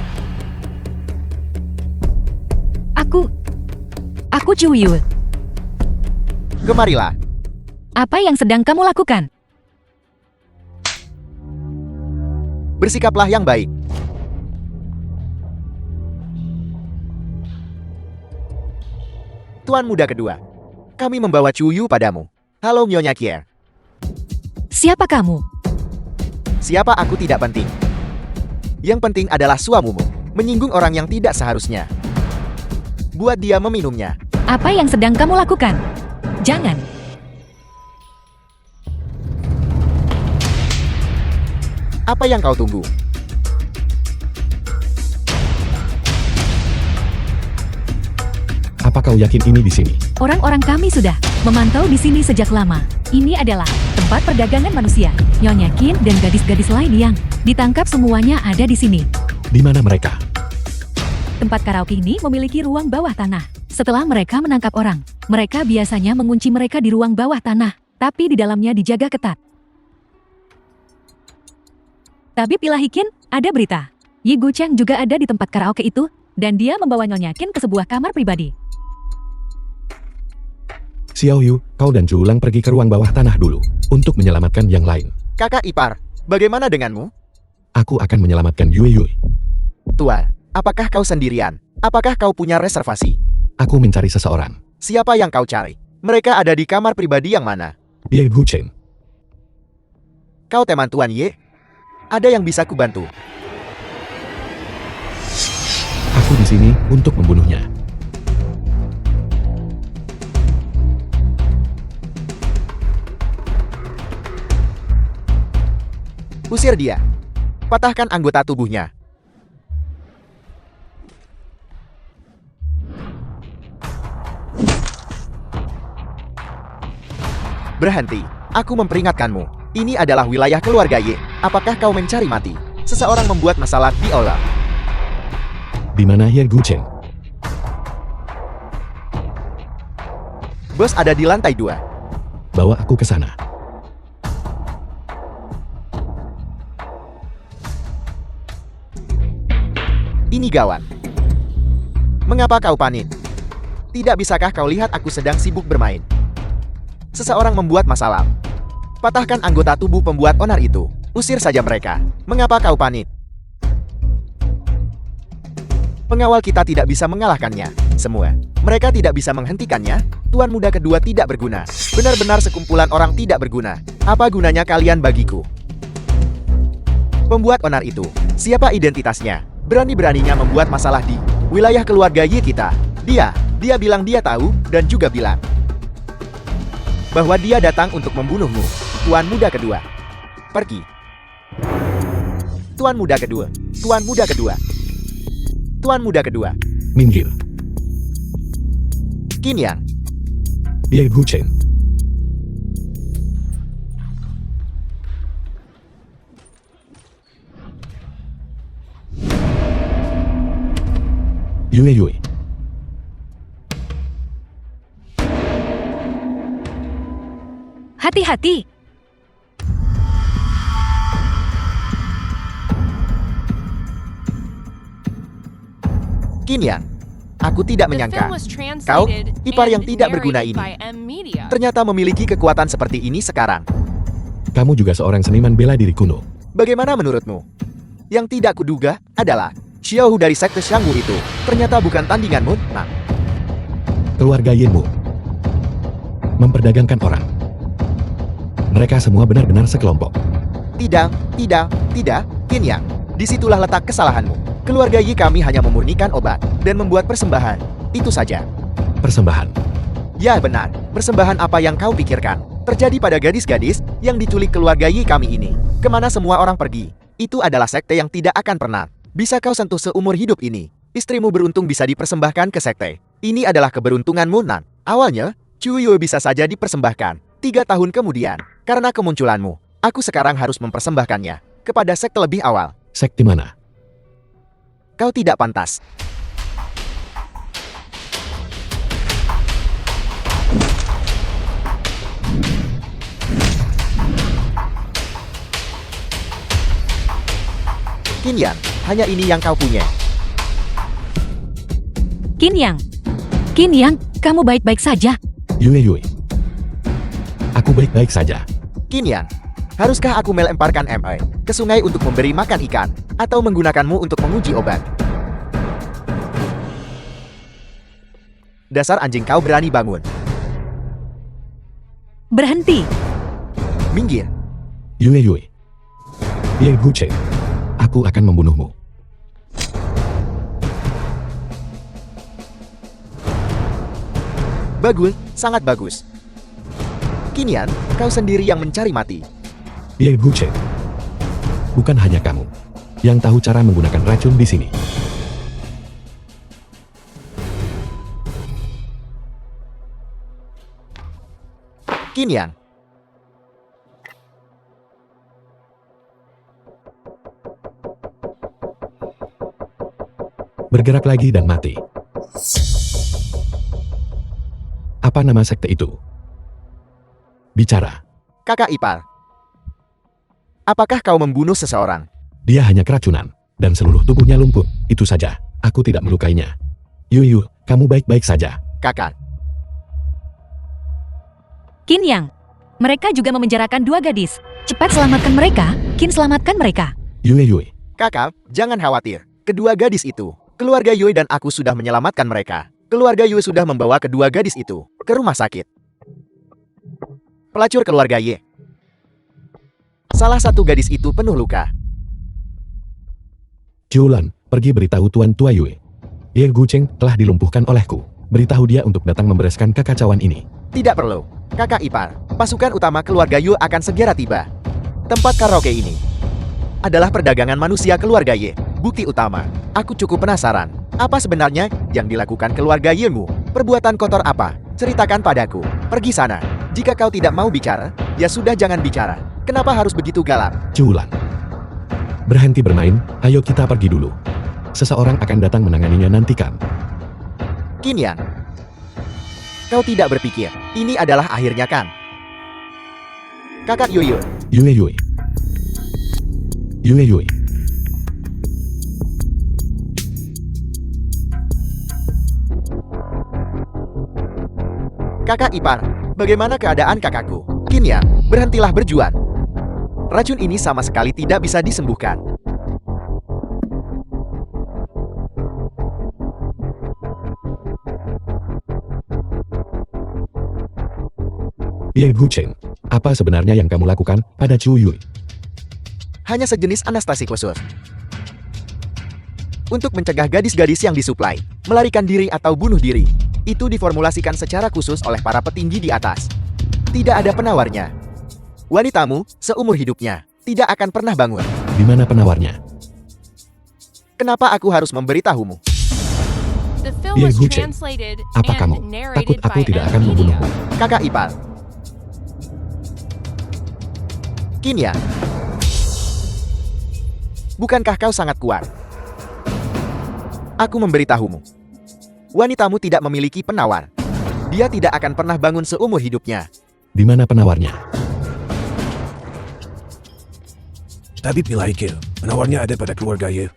Aku Cuyu. Kemarilah. Apa yang sedang kamu lakukan? Bersikaplah yang baik. Tuan muda kedua, kami membawa Cuyu padamu. Halo Nyonya Kier. Siapa kamu? Siapa aku tidak penting. Yang penting adalah suamumu menyinggung orang yang tidak seharusnya. Buat dia meminumnya. Apa yang sedang kamu lakukan? Jangan. Apa yang kau tunggu? Apa kau yakin ini di sini? Orang-orang kami sudah memantau di sini sejak lama. Ini adalah tempat perdagangan manusia. Nyonya Qin dan gadis-gadis lain yang ditangkap semuanya ada di sini. Di mana mereka? Tempat karaoke ini memiliki ruang bawah tanah. Setelah mereka menangkap orang, mereka biasanya mengunci mereka di ruang bawah tanah, tapi di dalamnya dijaga ketat. Tabib Ilahi Qin, ada berita. Yi Gucheng juga ada di tempat karaoke itu, dan dia membawa Nyonya Qin ke sebuah kamar pribadi. Xiao Yu, kau dan Julang pergi ke ruang bawah tanah dulu, untuk menyelamatkan yang lain. Kakak ipar, bagaimana denganmu? Aku akan menyelamatkan Yui Yui. Tuan, apakah kau sendirian? Apakah kau punya reservasi? Aku mencari seseorang. Siapa yang kau cari? Mereka ada di kamar pribadi yang mana? Ye Gucheng. Kau teman Tuan Ye? Ada yang bisa kubantu? Aku di sini untuk membunuhnya. Usir dia. Patahkan anggota tubuhnya. Berhenti. Aku memperingatkanmu. Ini adalah wilayah keluarga Ye. Apakah kau mencari mati? Seseorang membuat masalah di aula. Di mana Ye Gucheng? Bos ada di lantai 2. Bawa aku ke sana. Ini gawat. Mengapa kau panik? Tidak bisakah kau lihat aku sedang sibuk bermain? Seseorang membuat masalah. Patahkan anggota tubuh pembuat onar itu. Usir saja mereka. Mengapa kau panik? Pengawal kita tidak bisa mengalahkannya. Semua. Mereka tidak bisa menghentikannya. Tuan muda kedua tidak berguna. Benar-benar sekumpulan orang tidak berguna. Apa gunanya kalian bagiku? Pembuat onar itu. Siapa identitasnya? Berani-beraninya membuat masalah di wilayah keluarga Yi kita. Dia bilang dia tahu dan juga bilang bahwa dia datang untuk membunuhmu. Tuan muda kedua. Pergi. Tuan muda kedua. Tuan muda kedua. Tuan muda kedua. Minggir. Qin Yang. Ye Gucheng. Yue Yue. Hati-hati. Qin Yang, aku tidak The menyangka film was kau, translated ipar yang and tidak berguna narrated ini, by M Media. ternyata memiliki kekuatan seperti ini sekarang. Kamu juga seorang seniman bela diri kuno. Bagaimana menurutmu? Yang tidak kuduga adalah Xiaohu dari sekte Xiangwu itu ternyata bukan tandinganmu. Nah, Keluarga Yinmu memperdagangkan orang. Mereka semua benar-benar sekelompok. tidak, Qin Yang. Disitulah letak kesalahanmu. Keluarga Yi kami hanya memurnikan obat dan membuat persembahan. Itu saja. Persembahan. Ya benar, persembahan apa yang kau pikirkan terjadi pada gadis-gadis yang diculik keluarga Yi kami ini. Kemana semua orang pergi? Itu adalah sekte yang tidak akan pernah bisa kau sentuh seumur hidup ini. Istrimu beruntung bisa dipersembahkan ke sekte. Ini adalah keberuntunganmu, Nan. Awalnya, Chu Yue bisa saja dipersembahkan 3 tahun kemudian. Karena kemunculanmu, aku sekarang harus mempersembahkannya kepada sekte lebih awal. Sekte mana? Kau tidak pantas. Qin Yang, hanya ini yang kau punya. Qin Yang, kamu baik-baik saja. Yue Yue. Aku baik-baik saja. Qin Yang, haruskah aku melemparkan MI ke sungai untuk memberi makan ikan, atau menggunakanmu untuk menguji obat? Dasar anjing, kau berani bangun. Berhenti. Minggir. Yue Yue. Ye Guce. Aku akan membunuhmu. Bagus, sangat bagus. Qin Yang, kau sendiri yang mencari mati. Ye Guce. Bukan hanya kamu yang tahu cara menggunakan racun di sini. Qin Yang. Bergerak lagi dan mati. Apa nama sekte itu? Bicara. Kakak ipar. Apakah kau membunuh seseorang? Dia hanya keracunan, dan seluruh tubuhnya lumpuh. Itu saja. Aku tidak melukainya. Yuyu, kamu baik-baik saja. Kakak. Qin Yang, mereka juga memenjarakan 2 gadis. Cepat selamatkan mereka. Qin, selamatkan mereka. Yue Yue. Kakak, jangan khawatir. Kedua gadis itu, keluarga Yue dan aku sudah menyelamatkan mereka. Keluarga Yue sudah membawa kedua gadis itu ke rumah sakit. Pelacur keluarga Ye. Salah satu gadis itu penuh luka. Ciulan, pergi beritahu Tuan Tua Yue. Ye Gucheng telah dilumpuhkan olehku. Beritahu dia untuk datang membereskan kekacauan ini. Tidak perlu. Kakak ipar, pasukan utama keluarga Yue akan segera tiba. Tempat karaoke ini adalah perdagangan manusia keluarga Ye. Bukti utama, aku cukup penasaran. Apa sebenarnya yang dilakukan keluarga Yemu? Perbuatan kotor apa? Ceritakan padaku. Pergi sana. Jika kau tidak mau bicara, ya sudah jangan bicara. Kenapa harus begitu galak? Ciulan. Berhenti bermain, ayo kita pergi dulu. Seseorang akan datang menanganinya nanti kan. Qin Yang, kau tidak berpikir, ini adalah akhirnya kan? Kakak Yue. Yue Yue. Yue Yue. Kakak ipar, bagaimana keadaan kakakku? Qin Yang, berhentilah berjuang. Racun ini sama sekali tidak bisa disembuhkan. Ye Gucheng, apa sebenarnya yang kamu lakukan pada Chu Yue? Hanya sejenis anestesi khusus. Untuk mencegah gadis-gadis yang disuplai, melarikan diri atau bunuh diri. Itu diformulasikan secara khusus oleh para petinggi di atas. Tidak ada penawarnya. Wanitamu, seumur hidupnya, tidak akan pernah bangun. Di mana penawarnya? Kenapa aku harus memberitahumu? The film Ye was Gucheng, translated apa kamu and takut narrated aku by tidak M akan Media. membunuhmu? Kakak ipar. Qin Yang, bukankah kau sangat kuat? Aku memberitahumu. Wanitamu tidak memiliki penawar. Dia tidak akan pernah bangun seumur hidupnya. Di mana penawarnya? Tabib nilai kill. Penawarnya ada pada keluarga Ye.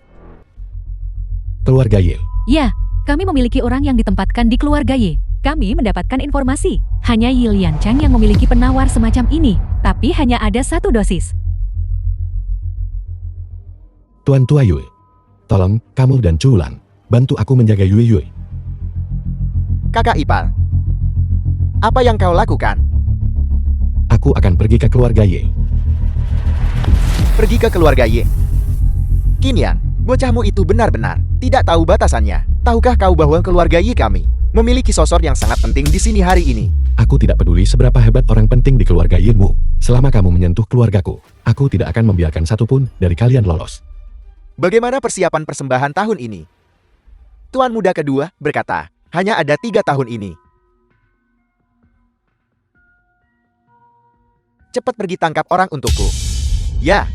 Keluarga Ye. Ya, kami memiliki orang yang ditempatkan di keluarga Ye. Kami mendapatkan informasi. Hanya Yi Liancheng yang memiliki penawar semacam ini, tapi hanya ada 1 dosis. Tuan Tua Yue. Tolong, kamu dan Chulang, bantu aku menjaga Yue Yue. Kakak ipar, apa yang kau lakukan? Aku akan pergi ke keluarga Ye. Pergi ke keluarga Ye. Qinian, bocahmu itu benar-benar tidak tahu batasannya. Tahukah kau bahwa keluarga Ye kami memiliki sosok yang sangat penting di sini hari ini? Aku tidak peduli seberapa hebat orang penting di keluarga Yinmu. Selama kamu menyentuh keluargaku, aku tidak akan membiarkan satupun dari kalian lolos. Bagaimana persiapan persembahan tahun ini? Tuan muda kedua berkata, hanya ada 3 tahun ini. Cepat pergi tangkap orang untukku. Ya.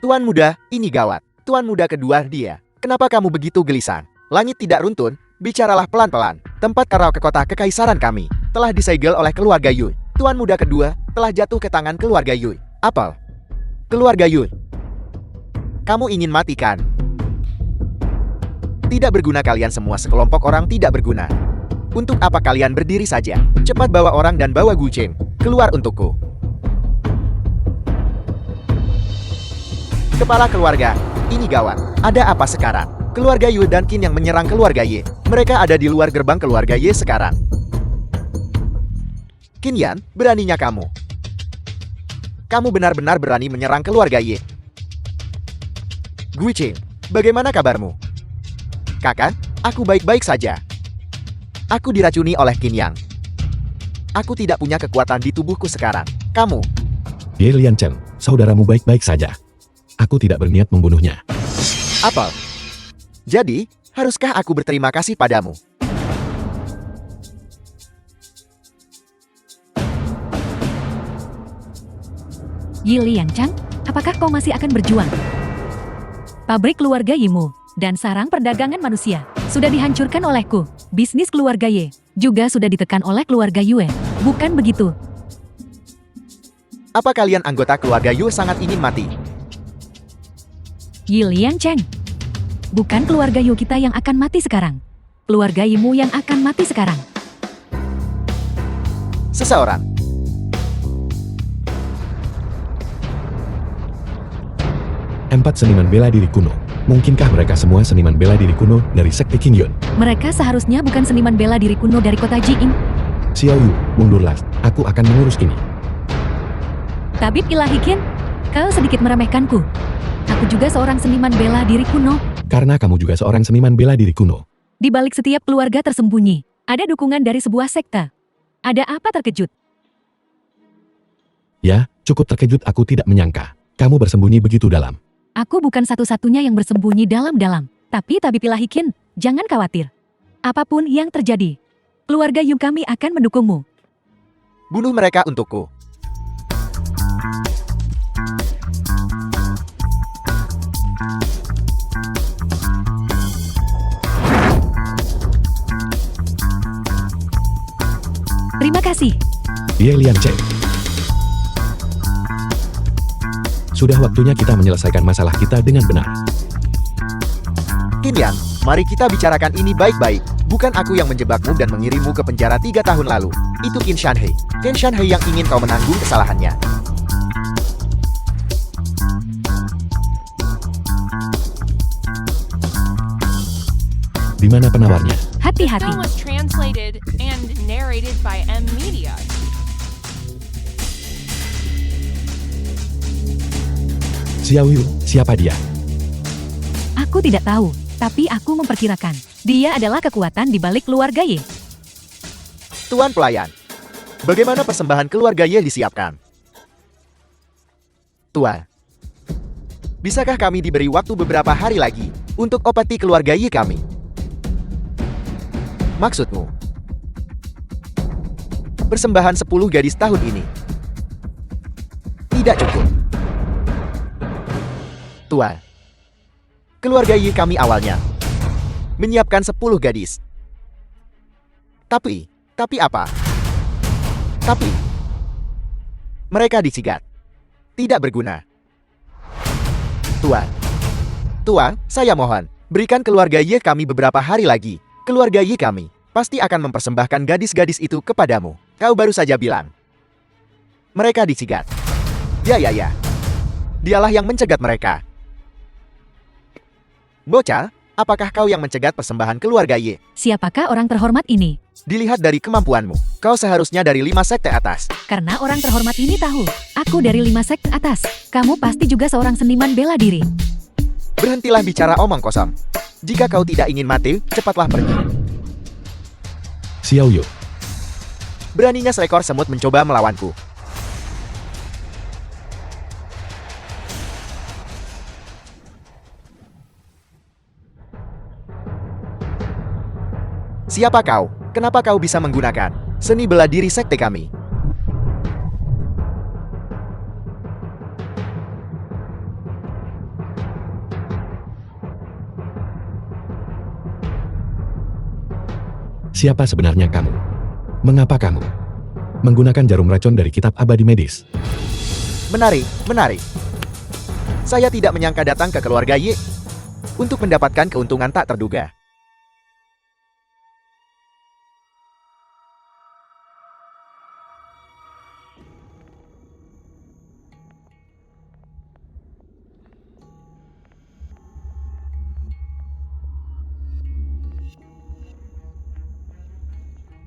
Tuan muda, ini gawat. Tuan muda kedua dia. Kenapa kamu begitu gelisah? Langit tidak runtun, bicaralah pelan-pelan. Tempat kau ke kota kekaisaran kami telah disegel oleh keluarga Yue. Tuan muda kedua telah jatuh ke tangan keluarga Yue. Apel. Keluarga Yue. Kamu ingin matikan? Tidak berguna kalian semua, sekelompok orang tidak berguna. Untuk apa kalian berdiri saja? Cepat bawa orang dan bawa Gu Chen keluar untukku. Kepala keluarga, ini gawat. Ada apa sekarang? Keluarga Yue dan Qin yang menyerang keluarga Ye. Mereka ada di luar gerbang keluarga Ye sekarang. Qin Yan, beraninya kamu. Kamu benar-benar berani menyerang keluarga Ye. Gu Chen, bagaimana kabarmu? Kakak, aku baik-baik saja. Aku diracuni oleh Qin Yang. Aku tidak punya kekuatan di tubuhku sekarang. Kamu. Ye Liancheng, saudaramu baik-baik saja. Aku tidak berniat membunuhnya. Apa? Jadi, haruskah aku berterima kasih padamu? Yi Liancheng, apakah kau masih akan berjuang? Pabrik keluarga Yimu dan sarang perdagangan manusia sudah dihancurkan olehku. Bisnis keluarga Ye juga sudah ditekan oleh keluarga Yue. Bukan begitu? Apa kalian anggota keluarga Yue sangat ingin mati? Yi Liancheng, bukan keluarga Yu kita yang akan mati sekarang. Keluarga Yimu yang akan mati sekarang. Seseorang. Empat seniman bela diri kuno. Mungkinkah mereka semua seniman bela diri kuno dari sekte Qingyun? Mereka seharusnya bukan seniman bela diri kuno dari kota Jiying. Xiao Yu, mundurlah. Aku akan mengurus ini. Tabib Ilahi Qin, kau sedikit meremehkanku. Aku juga seorang seniman bela diri kuno. Karena kamu juga seorang seniman bela diri kuno. Di balik setiap keluarga tersembunyi, ada dukungan dari sebuah sekte. Ada apa terkejut? Ya, cukup terkejut, aku tidak menyangka. Kamu bersembunyi begitu dalam. Aku bukan satu-satunya yang bersembunyi dalam-dalam. Tapi Tabib Ilahi Qin, jangan khawatir. Apapun yang terjadi, keluarga Yu kami akan mendukungmu. Bunuh mereka untukku. Terima kasih. Ye Liancheng. Sudah waktunya kita menyelesaikan masalah kita dengan benar. Qin Yang, mari kita bicarakan ini baik-baik. Bukan aku yang menjebakmu dan mengirimmu ke penjara 3 tahun lalu. Itu Qin Shanhei. Qin Shanhei yang ingin kau menanggung kesalahannya. Di mana penawarnya? The Hati-hati. film was translated and narrated by M Media. Xiao Yu, siapa dia? Aku tidak tahu, tapi aku memperkirakan dia adalah kekuatan di balik keluarga Ye. Tuan pelayan, bagaimana persembahan keluarga Ye disiapkan? Tuan, bisakah kami diberi waktu beberapa hari lagi untuk obati keluarga Ye kami? Maksudmu? Persembahan 10 gadis tahun ini tidak cukup. Tuan, Keluarga Yi kami awalnya menyiapkan 10 gadis. Tapi apa? Tapi mereka disigat. Tidak berguna. Tuan, saya mohon, berikan keluarga Yi kami beberapa hari lagi. Keluarga Yi kami pasti akan mempersembahkan gadis-gadis itu kepadamu. Kau baru saja bilang mereka disigat. Ya. Dialah yang mencegat mereka. Bocah, apakah kau yang mencegat persembahan keluarga Yi? Siapakah orang terhormat ini? Dilihat dari kemampuanmu, kau seharusnya dari 5 sekte atas. Karena orang terhormat ini tahu, aku dari 5 sekte atas. Kamu pasti juga seorang seniman bela diri. Berhentilah bicara omong kosong. Jika kau tidak ingin mati, cepatlah pergi. Xiao Yu, Beraninya seekor semut mencoba melawanku. Siapa kau? Kenapa kau bisa menggunakan seni bela diri sekte kami? siapa sebenarnya kamu? Mengapa kamu menggunakan jarum racun dari kitab abadi medis? Menarik. Saya tidak menyangka datang ke keluarga Yi untuk mendapatkan keuntungan tak terduga.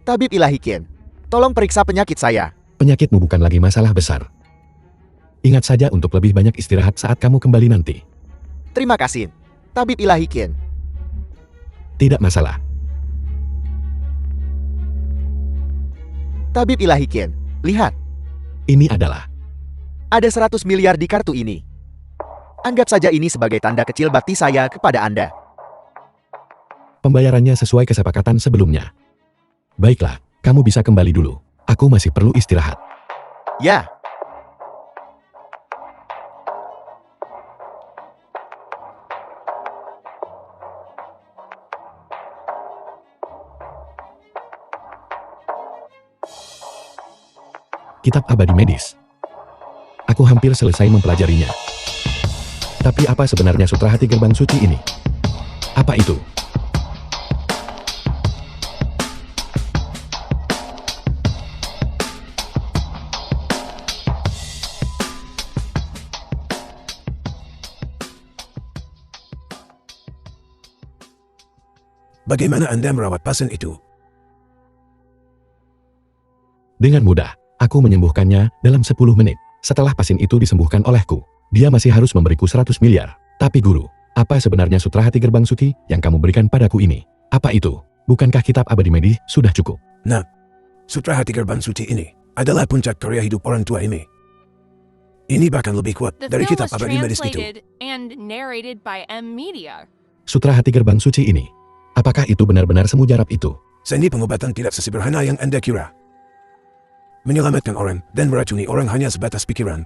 Tabib Ilahi Qin, tolong periksa penyakit saya. Penyakitmu bukan lagi masalah besar. Ingat saja untuk lebih banyak istirahat saat kamu kembali nanti. Terima kasih, Tabib Ilahi Qin. Tidak masalah. Tabib Ilahi Qin, lihat. Ini adalah Ada 100 miliar di kartu ini. Anggap saja ini sebagai tanda kecil bakti saya kepada Anda. pembayarannya sesuai kesepakatan sebelumnya. Baiklah, kamu bisa kembali dulu. Aku masih perlu istirahat. Ya. Kitab abadi medis. Aku hampir selesai mempelajarinya. Tapi apa sebenarnya sutra hati gerbang suci ini? Apa itu? Bagaimana Anda merawat pasien itu? Dengan mudah, aku menyembuhkannya dalam 10 menit. Setelah pasien itu disembuhkan olehku, dia masih harus memberiku 100 miliar. Tapi guru, apa sebenarnya sutra hati gerbang suci yang kamu berikan padaku ini? Apa itu? Bukankah kitab abadi medis sudah cukup? Nah, sutra hati gerbang suci ini adalah puncak karya hidup orang tua ini. Ini bahkan lebih kuat The dari film kitab was abadi medis itu. translated and narrated by M Media. Sutra hati gerbang suci ini, apakah itu benar-benar semujarab itu? Seni pengobatan tidak sesederhana yang Anda kira. Menyelamatkan orang dan meracuni orang hanya sebatas pikiran.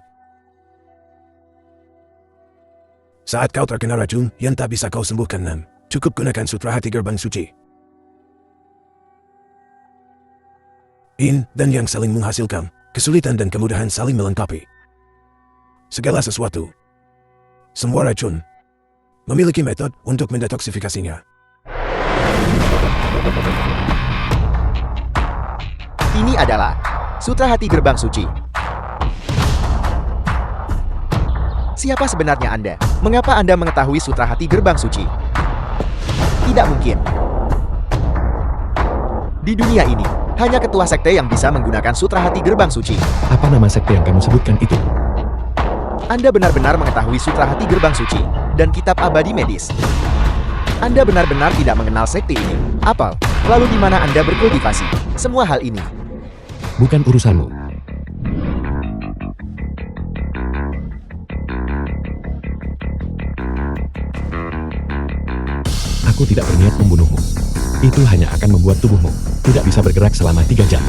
Saat kau terkena racun yang tak bisa kau sembuhkan, cukup gunakan sutra hati gerbang suci. Yin dan yang saling menghasilkan, kesulitan dan kemudahan saling melengkapi. Segala sesuatu, semua racun, memiliki metode untuk mendetoksifikasinya. Ini adalah sutra hati gerbang suci. Siapa sebenarnya Anda? Mengapa Anda mengetahui sutra hati gerbang suci? Tidak mungkin. Di dunia ini, hanya ketua sekte yang bisa menggunakan sutra hati gerbang suci. Apa nama sekte yang kamu sebutkan itu? Anda benar-benar mengetahui sutra hati gerbang suci dan kitab abadi medis. Anda benar-benar tidak mengenal sekte ini. Apa? Lalu di mana Anda berkultivasi? Semua hal ini Bukan urusanmu. Aku tidak berniat membunuhmu. Itu hanya akan membuat tubuhmu tidak bisa bergerak selama 3 jam.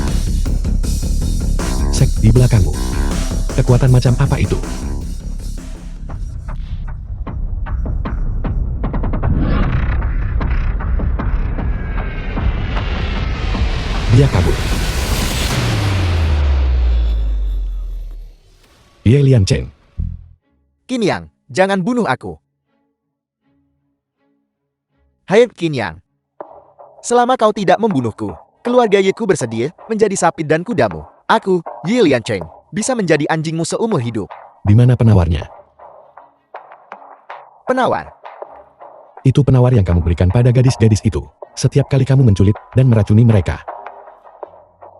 Sek di belakangmu. Kekuatan macam apa itu? Dia kabur. Ye Lian Cheng. Qin Yang, jangan bunuh aku. Hai Qin Yang. Selama kau tidak membunuhku, keluarga Yeku bersedia menjadi sapi dan kudamu. Aku, Ye Lian Cheng, bisa menjadi anjingmu seumur hidup. Di mana penawarnya? Penawar. Itu penawar yang kamu berikan pada gadis-gadis itu. Setiap kali kamu menculik dan meracuni mereka.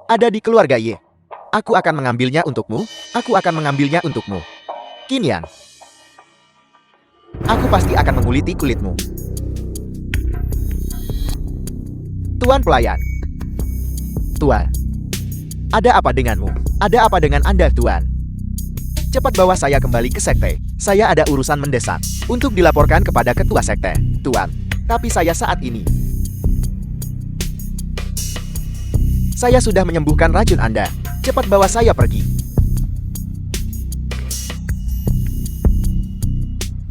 Ada di keluarga Ye. Aku akan mengambilnya untukmu. Aku akan mengambilnya untukmu. Qin Yang. Aku pasti akan menguliti kulitmu. Tuan pelayan. Tuan. Ada apa denganmu? Ada apa dengan Anda, Tuan? Cepat bawa saya kembali ke sekte. Saya ada urusan mendesak untuk dilaporkan kepada ketua sekte, Tuan. Tapi saya saat ini. Saya sudah menyembuhkan racun Anda. Cepat bawa saya pergi.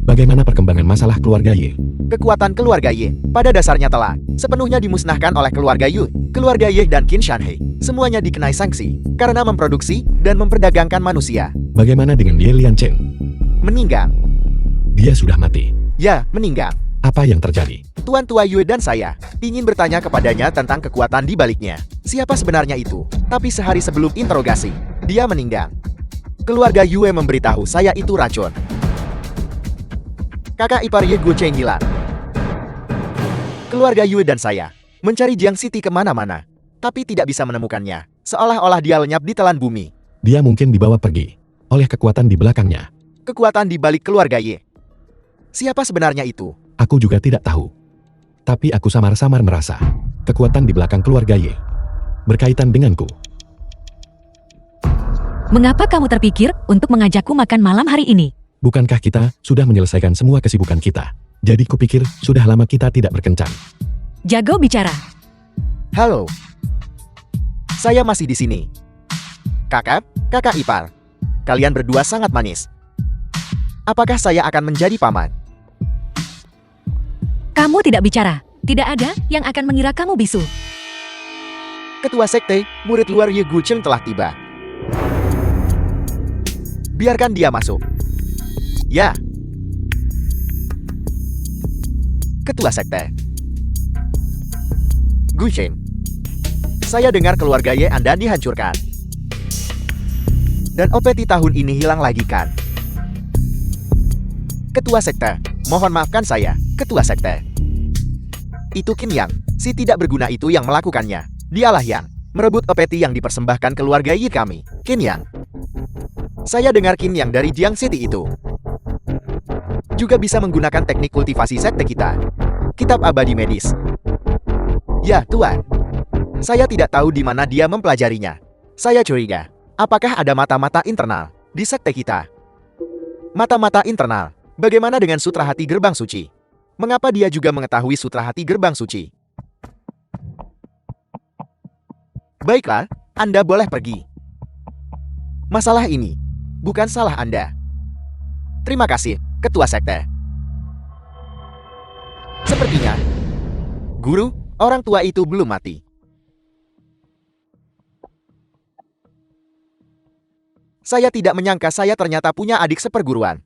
Bagaimana perkembangan masalah keluarga Ye? Kekuatan keluarga Ye pada dasarnya telah sepenuhnya dimusnahkan oleh keluarga Yu. Keluarga Ye dan Qin Shanhei semuanya dikenai sanksi karena memproduksi dan memperdagangkan manusia. Bagaimana dengan Ye Lian Cheng? Meninggal. Dia sudah mati. Ya, meninggal. Apa yang terjadi? Tuan Tua Yue dan saya ingin bertanya kepadanya tentang kekuatan di baliknya. Siapa sebenarnya itu? Tapi sehari sebelum interogasi, dia meninggal. Keluarga Yue memberitahu saya itu racun. Kakak ipar Ye Guo Cheng hilang. Keluarga Yue dan saya mencari Jiang City kemana-mana, tapi tidak bisa menemukannya. Seolah-olah dia lenyap di telan bumi. Dia mungkin dibawa pergi oleh kekuatan di belakangnya. Kekuatan di balik keluarga Ye. Siapa sebenarnya itu? Aku juga tidak tahu. Tapi aku samar-samar merasa kekuatan di belakang keluarga Ye berkaitan denganku. Mengapa kamu terpikir untuk mengajakku makan malam hari ini? Bukankah kita sudah menyelesaikan semua kesibukan kita? Jadi kupikir sudah lama kita tidak berkencan. Jago bicara. Halo. Saya masih di sini. Kakak ipar. Kalian berdua sangat manis. Apakah saya akan menjadi paman? Kamu tidak bicara. Tidak ada yang akan mengira kamu bisu. Ketua sekte, murid luar Ye Gucheng telah tiba. Biarkan dia masuk. Ya. Ketua sekte. Gucheng. Saya dengar keluarga Ye Anda dihancurkan. Dan OPT tahun ini hilang lagi kan? Ketua sekte, mohon maafkan saya, ketua sekte. Itu Qin Yang, si tidak berguna itu yang melakukannya. Dialah yang merebut OPT yang dipersembahkan keluarga Yi kami, Qin Yang. Saya dengar Qin Yang dari Jiang City itu juga bisa menggunakan teknik kultivasi sekte kita. Kitab abadi medis. Ya, Tuan. Saya tidak tahu di mana dia mempelajarinya. Saya curiga, apakah ada mata-mata internal di sekte kita? Mata-mata internal. Bagaimana dengan Sutra Hati Gerbang Suci? Mengapa dia juga mengetahui Sutra Hati Gerbang Suci? Baiklah, Anda boleh pergi. Masalah ini bukan salah Anda. Terima kasih, Ketua Sekte. Sepertinya, Guru, orang tua itu belum mati. Saya tidak menyangka saya ternyata punya adik seperguruan.